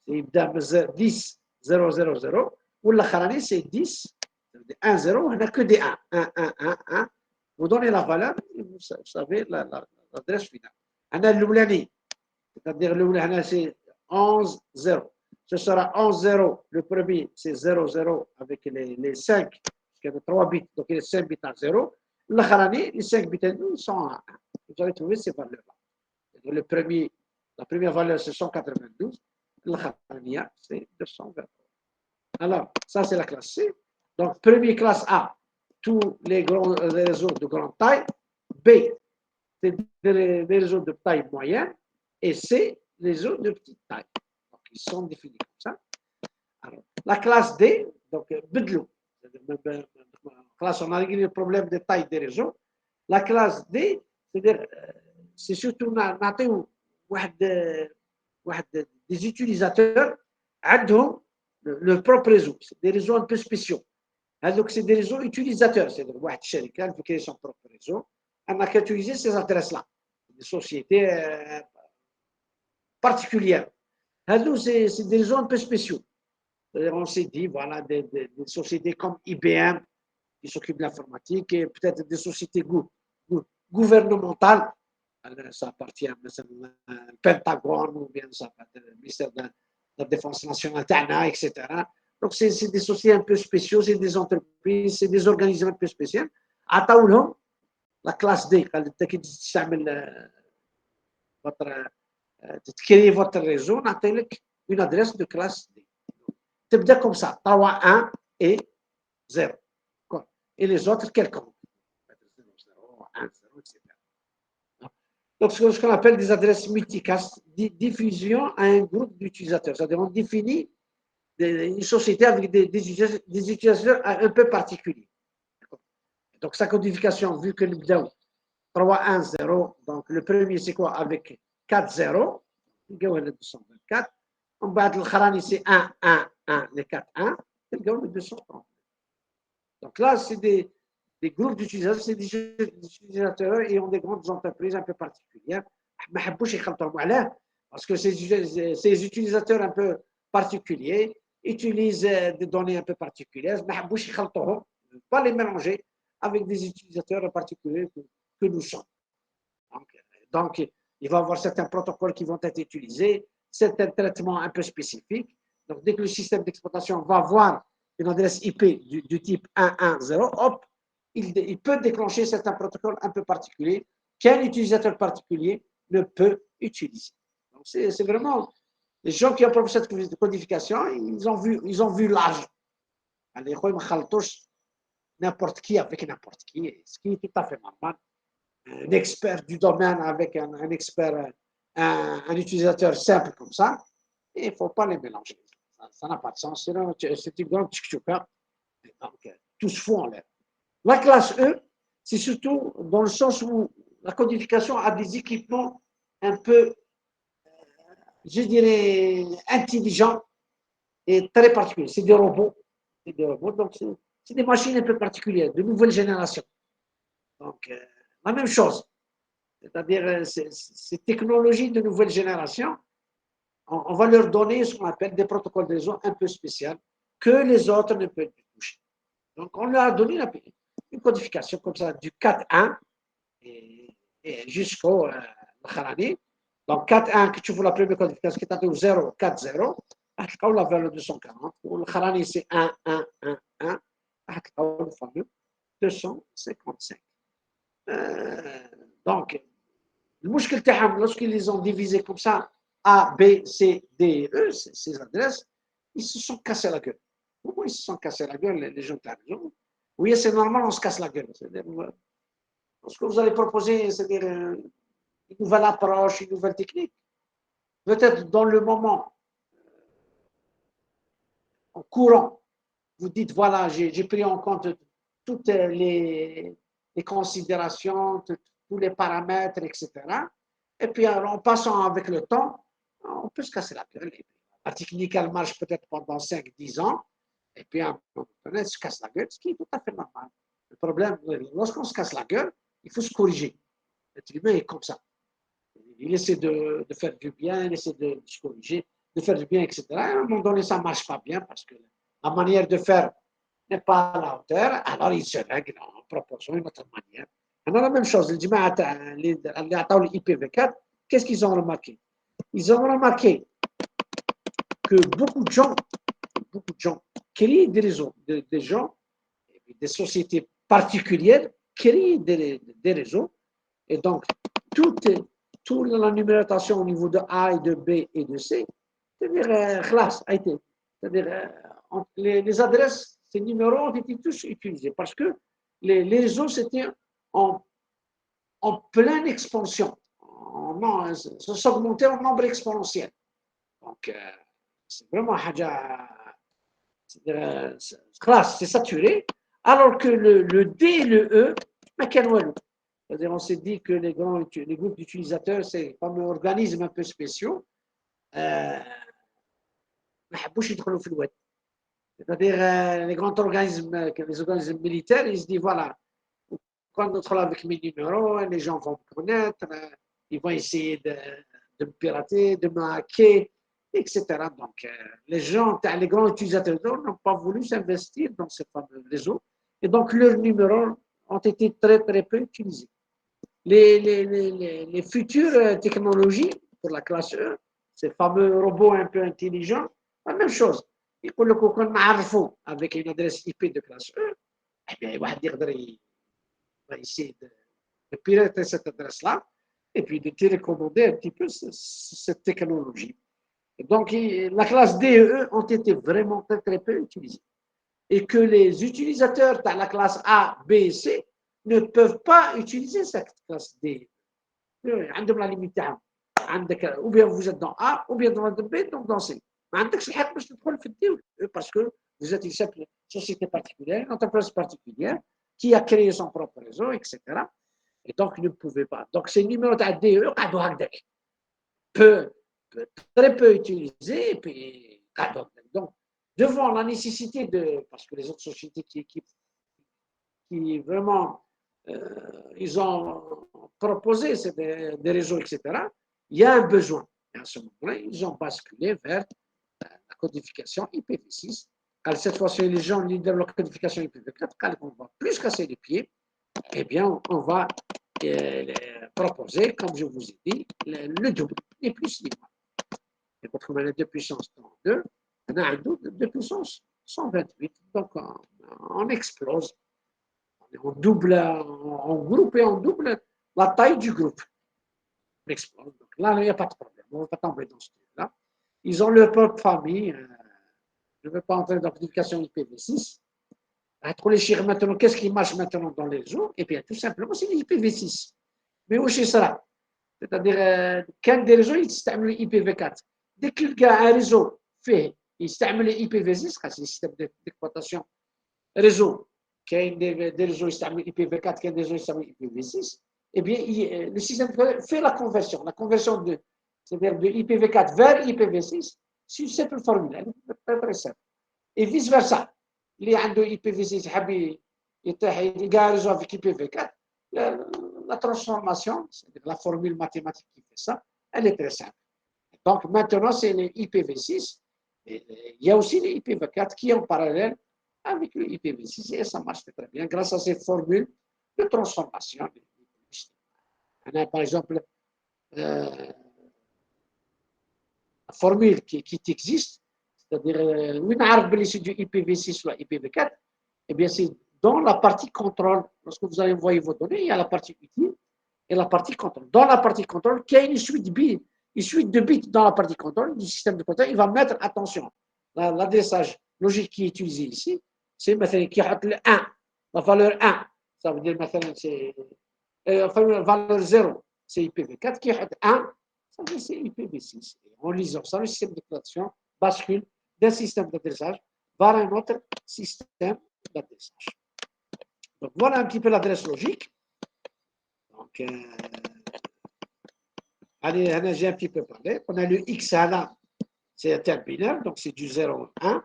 c'est 10, 0, 0, 0. Ou l'Akharani, c'est 10, 1, 0. On n'a que des 1, 1, 1, 1, 1. Vous donnez la valeur et vous savez l'adresse finale. On a l'Oulani, c'est-à-dire l'Oulani, c'est 11, 0. Ce sera 11, 0. Le premier, c'est 0, 0 avec les 5. Il y a 3 bits, donc il y a 5 bits à 0. L'Akharani, les 5 bits à 2 sont à 1. Vous allez trouver ces valeurs-là. La première valeur, c'est 192. L'Akharania, c'est 223. Alors, ça, c'est la classe C. Donc, première classe A, tous les réseaux de grande taille. B, c'est des réseaux de taille moyenne. Et C, les réseaux de petite taille. Donc, ils sont définis comme ça. Alors, la classe D, donc, Bedlou. Classe, on a réglé le problème de taille des réseaux. La classe D, c'est-à-dire, c'est surtout des utilisateurs عندهم le propre réseau. C'est des réseaux un peu spéciaux. Donc, c'est des réseaux utilisateurs. C'est-à-dire, واحد الشركة qui crée son propre réseau, elle n'a qu'à utiliser ces adresses-là. Des sociétés particulières. C'est des réseaux un peu spéciaux. On s'est dit, voilà, des sociétés comme IBM qui s'occupent de l'informatique et peut-être des sociétés gouvernementales ça appartient au Pentagone ou bien ça appartient au ministère de la Défense nationale, TANA, etc. Donc, c'est des sociétés un peu spéciaux, c'est des entreprises, c'est des organismes un peu spéciaux. À Taoulon, la classe D, quand tu créer votre réseau, on a une adresse de classe D. Tu peux dire comme ça, Tawa 1 et 0. Et les autres, quelconques. 1, 0, etc. Donc, ce qu'on appelle des adresses multicast, diffusion à un groupe d'utilisateurs. C'est-à-dire, on définit une société avec des utilisateurs un peu particuliers. Donc, sa codification, vu que le bidon 3, 1, 0, donc le premier, c'est quoi? Avec 4, 0, le 224. En bas, le kharani, c'est 1, 1, 1, les 4, 1, le 230. Donc là, c'est des groupes d'utilisateurs, c'est des utilisateurs et ont des grandes entreprises un peu particulières. Parce que ces utilisateurs un peu particuliers utilisent des données un peu particulières. Il ne faut pas les mélanger avec des utilisateurs particuliers que nous sommes. Donc, il va y avoir certains protocoles qui vont être utilisés, certains traitements un peu spécifiques. Donc, dès que le système d'exploitation va avoir une adresse IP du type 110, hop, il peut déclencher certains protocoles un peu particuliers qu'un utilisateur particulier ne peut utiliser. Donc, c'est vraiment les gens qui ont proposé cette codification, ils ont vu l'âge. N'importe qui avec n'importe qui, ce qui est tout à fait normal. Un expert du domaine avec un expert, un utilisateur simple comme ça, il ne faut pas les mélanger. Ça n'a pas de sens. C'est une grande tchouka. Donc, tout se fout en l'air. La classe E, c'est surtout dans le sens où la codification a des équipements un peu, je dirais, intelligents et très particuliers. C'est des robots. Donc, c'est des machines un peu particulières, de nouvelle génération. Donc, la même chose. C'est-à-dire, ces technologies de nouvelle génération, on va leur donner ce qu'on appelle des protocoles de réseau un peu spéciaux que les autres ne peuvent plus toucher. Donc, on leur a donné une codification comme ça du 4.1 et jusqu'au Kharani. Donc, 4.1, que tu vois la première codification qui est au 0, 4, 0, on l'a vers le 240. Le Kharani, c'est 1, 1, 1, 1. Le fameux 255. Donc, lorsqu'ils les ont divisés comme ça, A, B, C, D, E, ces adresses, ils se sont cassés la gueule. Pourquoi ils se sont cassés la gueule, les gens de la région? Oui, c'est normal, on se casse la gueule. C'est-à-dire, ce que vous allez proposer, c'est-à-dire une nouvelle approche, une nouvelle technique. Peut-être dans le moment, en courant, vous dites, voilà, j'ai pris en compte toutes les considérations, tous les paramètres, etc. Et puis, en passant avec le temps, on peut se casser la gueule. La technique, elle marche peut-être pendant 5-10 ans, et puis, à un moment donné, elle se casse la gueule, ce qui est tout à fait normal. Le problème, lorsqu'on se casse la gueule, il faut se corriger. L'être humain est comme ça. Il essaie de faire du bien, il essaie de se corriger, de faire du bien, etc. Et à un moment donné, ça ne marche pas bien parce que la manière de faire n'est pas à la hauteur, alors il se règle en proportion une autre manière. Alors, la même chose, les IPv4, qu'est-ce qu'ils ont remarqué? Ils ont remarqué que beaucoup de gens créent des réseaux, des gens, des sociétés particulières créent des réseaux, et donc toute la numérotation au niveau de A et de B et de C, c'est-à-dire classe a été, c'est-à-dire les adresses, ces numéros ont été tous utilisés parce que les réseaux c'était en pleine expansion, ça s'augmentait en nombre exponentiel. Donc c'est vraiment classe, c'est saturé, alors que le D et le E, c'est-à-dire on s'est dit que les groupes d'utilisateurs, c'est comme un organisme un peu spéciaux, c'est-à-dire les grands organismes, les organismes militaires, ils se disent voilà, quand on est avec mes numéros, les gens vont me connaître, ils vont essayer de me pirater, de me hacker, etc. Donc, les grands utilisateurs n'ont pas voulu s'investir dans ces fameux réseaux. Et donc, leurs numéros ont été très, très peu utilisés. les futures technologies pour la classe E, ces fameux robots un peu intelligents, la même chose. يقول لك وكون نعرفوا avec une adresse IP de classe E, eh bien, واحد يقدر essayer de piloter cette adresse-là et puis de télécommander un petit peu cette technologie. Et donc, la classe D et E ont été vraiment très, très peu utilisées. Et que les utilisateurs de la classe A, B et C ne peuvent pas utiliser cette classe D. عندهم la limite تاعهم. عندك ou bien vous êtes dans A ou bien dans B donc dans C. ما عندكش الحق باش تدخل في الدي parce que vous êtes une simple société particulière, une entreprise particulière qui a créé son propre réseau, etc. Et donc, ne pouvez pas. Donc, ces numéros de DE, très peu utilisés. Et puis, donc, devant la nécessité de, parce que les autres sociétés qui vraiment, ils ont proposé des réseaux, etc., il y a un besoin. Et à ce moment-là, ils ont basculé vers la codification IPv6. Quand cette fois-ci, les gens lisent la codification IPv4, quand on va plus casser les pieds, eh bien, on va proposer, comme je vous ai dit, le double, ni plus ni moins. Et quand on a 2 puissance 32, on a un double de puissance 128. Donc, on explose. On double, on groupe et on double la taille du groupe. On explose. Donc là, il n'y a pas de problème. On ne va pas tomber dans ce truc-là. Ils ont leur propre famille. Je ne veux pas entrer dans la codification IPv6. Maintenant, qu'est-ce qui marche maintenant dans les réseaux? Eh bien, tout simplement, c'est l'IPv6. Mais où c'est ça? C'est-à-dire, quand des réseaux, ils utilisent l'IPv4. Dès qu'il y a un réseau fait, il utilise l'IPv6, c'est le système d'exploitation réseau. Quand des réseaux utilisent l'IPv4, quand des réseaux utilisent l'IPv6, eh bien, le système fait la conversion. La conversion c'est-à-dire de IPv4 vers IPv6, c'est une simple formule. Très, très simple. Et vice-versa. اللي عنده اي بي في 6 حاب يلقى ريزو افيك اي بي في 4 la transformation, c'est-à-dire la formule mathématique qui fait ça, elle est très simple. Donc maintenant, c'est les IPv6. Et il y a aussi les IPv4 qui sont en parallèle avec le IPv6 et ça marche très bien grâce à ces formules de transformation. On a par exemple la formule qui existe, c'est-à-dire, c'est du IPv6 ou IPv4, eh bien, c'est dans la partie contrôle. Lorsque vous allez envoyer vos données, il y a la partie utile et la partie contrôle. Dans la partie contrôle, il y a une suite de bits dans la partie contrôle du système de contrôle. Il va mettre, attention, l'adressage logique qui est utilisé ici, c'est qui a le 1, la valeur 1, ça veut dire c'est la valeur 0, c'est IPv4, qui a 1, ça veut dire c'est IPv6. En lisant ça, le système d'exploitation bascule d'un système d'adressage vers un autre système d'adressage. Donc voilà un petit peu l'adresse logique. Donc, allez, j'ai un petit peu parlé. On a le X là, c'est un terme binaire, donc c'est du 0 à 1.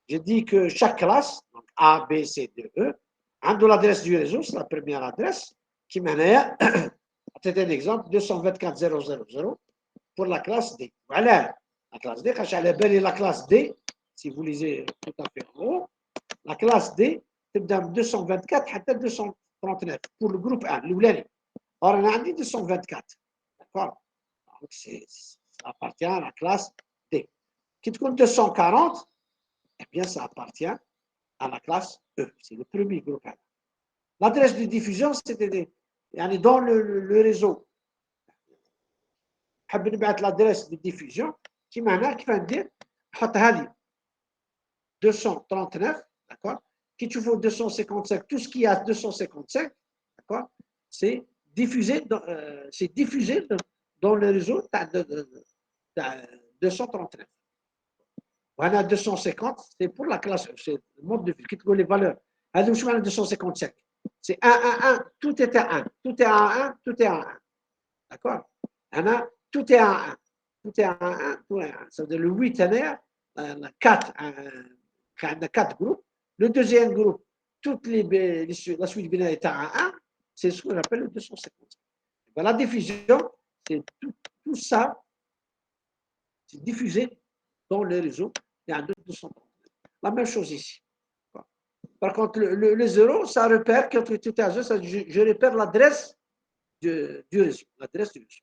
Je dis que chaque classe, donc A, B, C, D, E, a de l'adresse du réseau, c'est la première adresse, qui mène à, c'est un exemple, 224.0.0.0 pour la classe D. Voilà. La classe D, quand la classe D, si vous lisez tout à fait en haut, la classe D, c'est de 224 à 239 pour le groupe 1, l'oulani. Or, on a dit 224. D'accord? Donc, ça appartient à la classe D. Qui compte 240, eh bien, ça appartient à la classe E. C'est le premier groupe 1. L'adresse de diffusion, c'était dans le réseau. حاب نبعث l'adresse de diffusion qui معناها كيف ندير نحطها لي 239 d'accord qui tu faut 255 tout ce qui a 255 d'accord c'est diffusé dans le réseau de 239 وهنا 250 c'est pour la classe c'est le mode de qui تقول les valeurs هذا واش معنى 255 c'est 1 1 1 tout est à 1 tout est à 1 tout est à 1 d'accord هنا tout est à 1. Tout est à 1, tout est à 1. Ça veut dire le 8 est 4, 4 groupes. Le deuxième groupe, la suite binaire est à 1, c'est ce qu'on appelle le 250. La diffusion, c'est tout ça, c'est diffusé dans le réseau. Il y a 250. La même chose ici. Par contre, le 0, ça repère, quand tout est à 0, je repère l'adresse du réseau, l'adresse du réseau.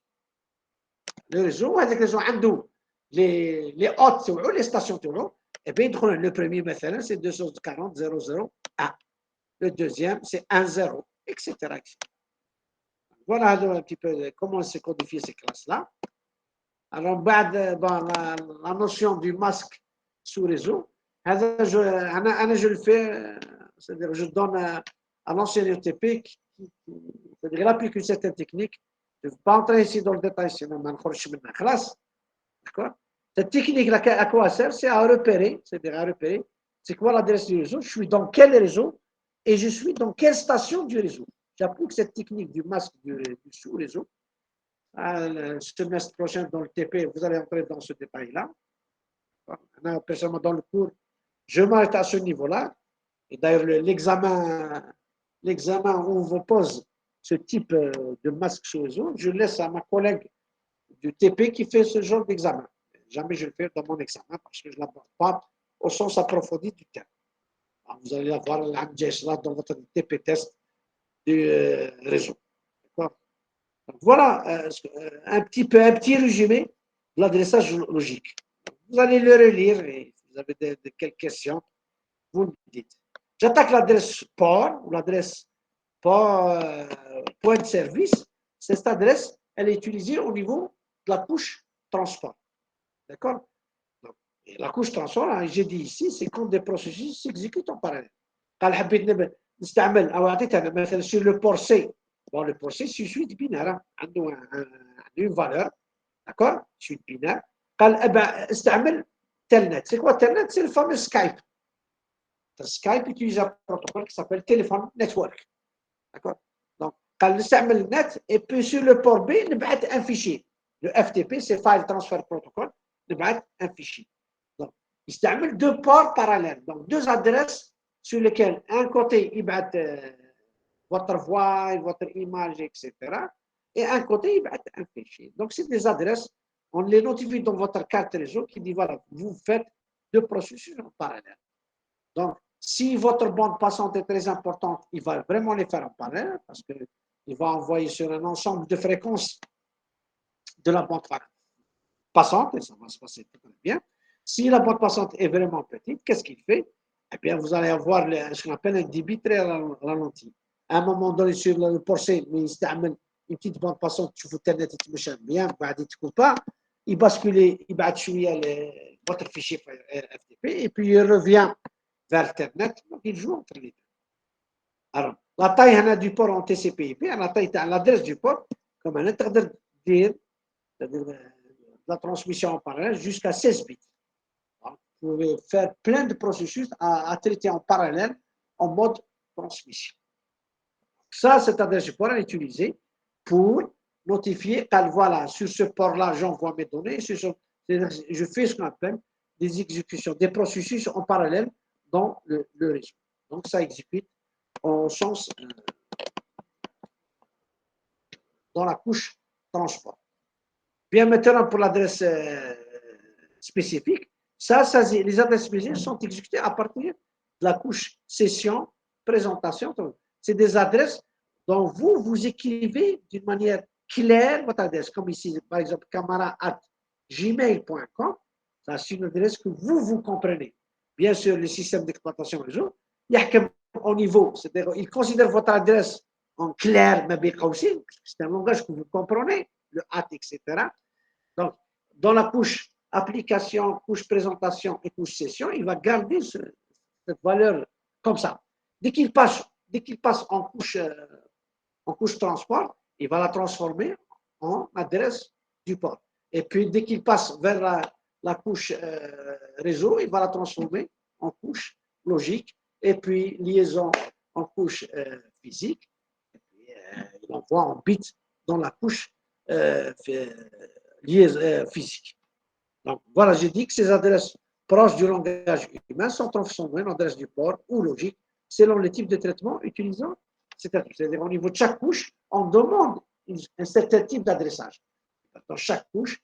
Le réseau, هذاك الريزو عنده les hôtes تاعو les stations تاعو. Et bien le premier مثلا c'est 240.0.0.1. Le deuxième c'est 1.0, etc. Voilà un petit peu comment c'est codifié ces classes-là. Alors, la notion du masque sous réseau, je le fais, c'est-à-dire je donne à l'ancien UTP c'est-à-dire il applique une certaine technique. Je ne vais pas entrer ici dans le détail, sinon on va classe. D'accord? Cette technique, à quoi elle sert? C'est à repérer, c'est-à-dire à repérer, c'est quoi l'adresse du réseau, je suis dans quel réseau et je suis dans quelle station du réseau. J'applique cette technique du masque du sous-réseau. Le semestre prochain dans le TP, vous allez entrer dans ce détail-là. Personnellement, dans le cours, je m'arrête à ce niveau-là. Et d'ailleurs, l'examen où on vous pose ce type de masque sous réseau, je laisse à ma collègue du TP qui fait ce genre d'examen. Jamais je le fais dans mon examen parce que je ne l'aborde pas au sens approfondi du terme. Alors, vous allez avoir l'AMJS dans votre TP test du réseau. D'accord? Donc, voilà un petit résumé de l'adressage logique. Vous allez le relire et si vous avez quelques questions, vous me dites. J'attaque l'adresse port ou l'adresse port point de service. Cette adresse, elle est utilisée au niveau de la couche transport. D'accord? La couche transport, hein, j'ai dit ici, c'est quand des processus s'exécutent en parallèle. قال حبيت نستعمل او اعطيت انا مثلا sur le port C. Bon, le port C, c'est une suite binaire, عنده une valeur, d'accord? Suite binaire. قال استعمل telnet. C'est quoi telnet? C'est le fameux Skype. Skype utilise un protocole qui s'appelle téléphone network. D'accord? Donc, قال نستعمل net et puis sur le port B, نبعث un fichier. Le FTP, c'est File Transfer Protocol, نبعث un fichier. Donc, يستعمل deux ports parallèles. Donc, deux adresses sur lesquelles un côté, il bat votre voix, votre image, etc. Et un côté, il bat un fichier. Donc, c'est des adresses, on les notifie dans votre carte réseau qui dit, voilà, vous faites deux processus en parallèle. Donc, si votre bande passante est très importante, il va vraiment les faire en parallèle parce qu'il va envoyer sur un ensemble de fréquences de la bande passante, et ça va se passer très bien. Si la bande passante est vraiment petite, qu'est-ce qu'il fait? Eh bien, vous allez avoir ce qu'on appelle un débit très ralenti. À un moment donné, sur le port C, mais il s'amène une petite bande passante, tu fous Internet et tu me chantes bien, il bascule, il bat votre fichier FTP et puis il revient vers Internet, donc il joue entre les deux. Alors, la taille du port en TCP/IP, la taille de l'adresse du port, comme un interdit dire, c'est-à-dire la transmission en parallèle jusqu'à 16 bits. Vous pouvez faire plein de processus à traiter en parallèle en mode transmission. Ça, cette adresse du port est utilisée pour notifier que voilà, sur ce port-là, j'envoie mes données, je fais ce qu'on appelle des exécutions, des processus en parallèle dans le réseau. Donc, ça exécute au sens dans la couche transport. Bien maintenant, pour l'adresse spécifique, les adresses spécifiques sont exécutées à partir de la couche session, présentation. C'est des adresses dont vous écrivez d'une manière claire votre adresse, comme ici, par exemple, camara@gmail.com. Ça, c'est une adresse que vous comprenez. Bien sûr, le système d'exploitation réseau, il y a au niveau, c'est-à-dire, il considère votre adresse en clair, mais aussi, c'est un langage que vous comprenez, le HAT, etc. Donc, dans la couche application, couche présentation et couche session, il va garder cette valeur comme ça. Dès qu'il passe en couche transport, il va la transformer en adresse du port. Et puis, dès qu'il passe vers la couche réseau, il va la transformer en couche logique et puis liaison en couche physique. Et puis, il envoie en bits dans la couche physique. Donc, voilà, j'ai dit que ces adresses proches du langage humain sont transformées en adresses du port ou logique selon les types de traitement utilisant c'est-à-dire au niveau de chaque couche, on demande un certain type d'adressage. Dans chaque couche,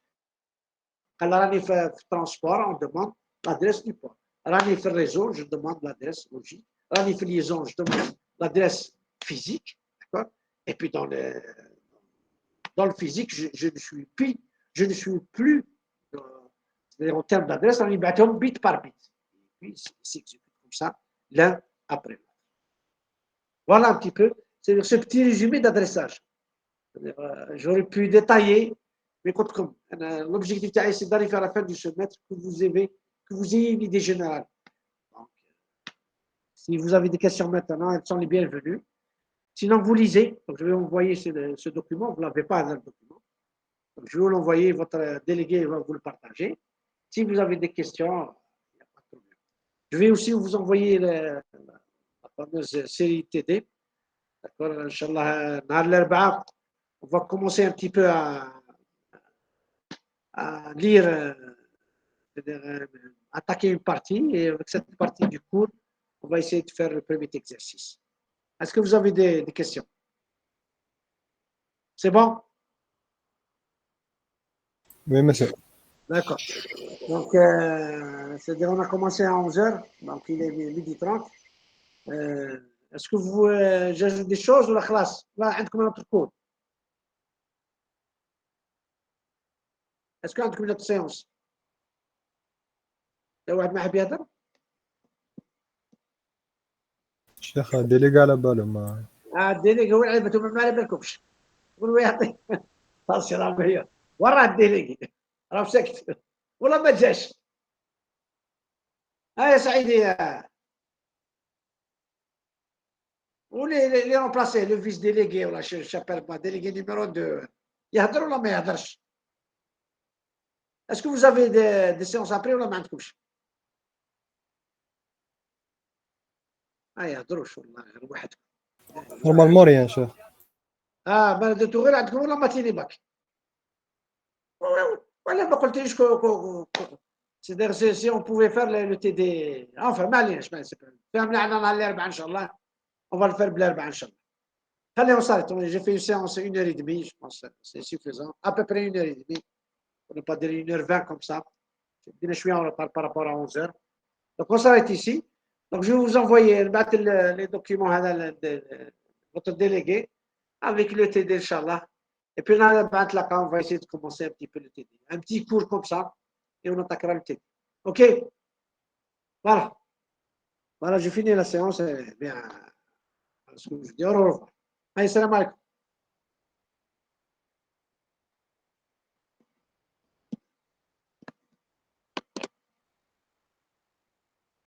à la RANIF transport, on demande l'adresse du port. À la RANIF réseau, je demande l'adresse logique. À la RANIF liaison, je demande l'adresse physique. Et puis dans dans le physique, je ne suis plus en termes d'adresse, on y bit par bit. Et puis, ils s'exécutent comme ça, l'un après l'autre. Voilà un petit peu, c'est ce petit résumé d'adressage. J'aurais pu détailler, mais comme l'objectif, c'est d'arriver à la fin du semestre que vous ayez une idée générale. Donc, si vous avez des questions maintenant, elles sont les bienvenues. Sinon, vous lisez. Donc, je vais envoyer ce document. Vous ne l'avez pas dans le document. Donc, je vais vous l'envoyer. Votre délégué va vous le partager. Si vous avez des questions, il n'y a pas de problème. Je vais aussi vous envoyer la fameuse série TD. D'accord, Inch'Allah, on va commencer un petit peu à lire, attaquer une partie. Et avec cette partie du cours, on va essayer de faire le premier exercice. Est-ce que vous avez des questions? C'est bon? Oui, monsieur. D'accord. Donc, c'est-à-dire on a commencé à 11h, donc il est midi 30. Est-ce que vous j'ajoute des choses ou la classe? Là, عندكم un autre cours. Est-ce qu'il y a une autre séance? لو واحد ما حاب يهضر؟ الشيخ ديليغا على باله ما الديليغي هو اللي ما على بالكمش. قولوا يعطي خلاص راه هي ورا الديليغي راه ساكت ولا ما جاش. ها يا سعيدي ولي رومبلاسي لو فيس ديليغي ولا شابيل با ديليغي نيميرو 2 يهضر ولا ما يهضرش؟ اسكو vous avez des séances après ولا ما عندكمش؟ ما يهضروش والله غير وحدكم. نورمالمون ريان شيخ. ما درتو غير عندكم ولا ماتيني باك؟ ولا ما قلتليش c'est-à-dire si on pouvait faire le TD enfin معليش فهمنا على نهار الاربعاء ان شاء الله on va le faire بالاربعاء ان شاء الله. خلينا نصاري j'ai fait une séance 1h30 je pense c'est suffisant à peu près 1h30 pour ne pas dire 1h20 comme ça. Je suis en retard par rapport à 11h. Donc on s'arrête ici. Donc je vais vous envoyer les documents à votre délégué avec le TD Inch'Allah. Et puis là, on va essayer de commencer un petit peu le TD. Un petit cours comme ça et on attaquera le TD. OK? Voilà. Voilà, j'ai fini la séance. Bien, je dis au revoir. Allez, salam alaikum.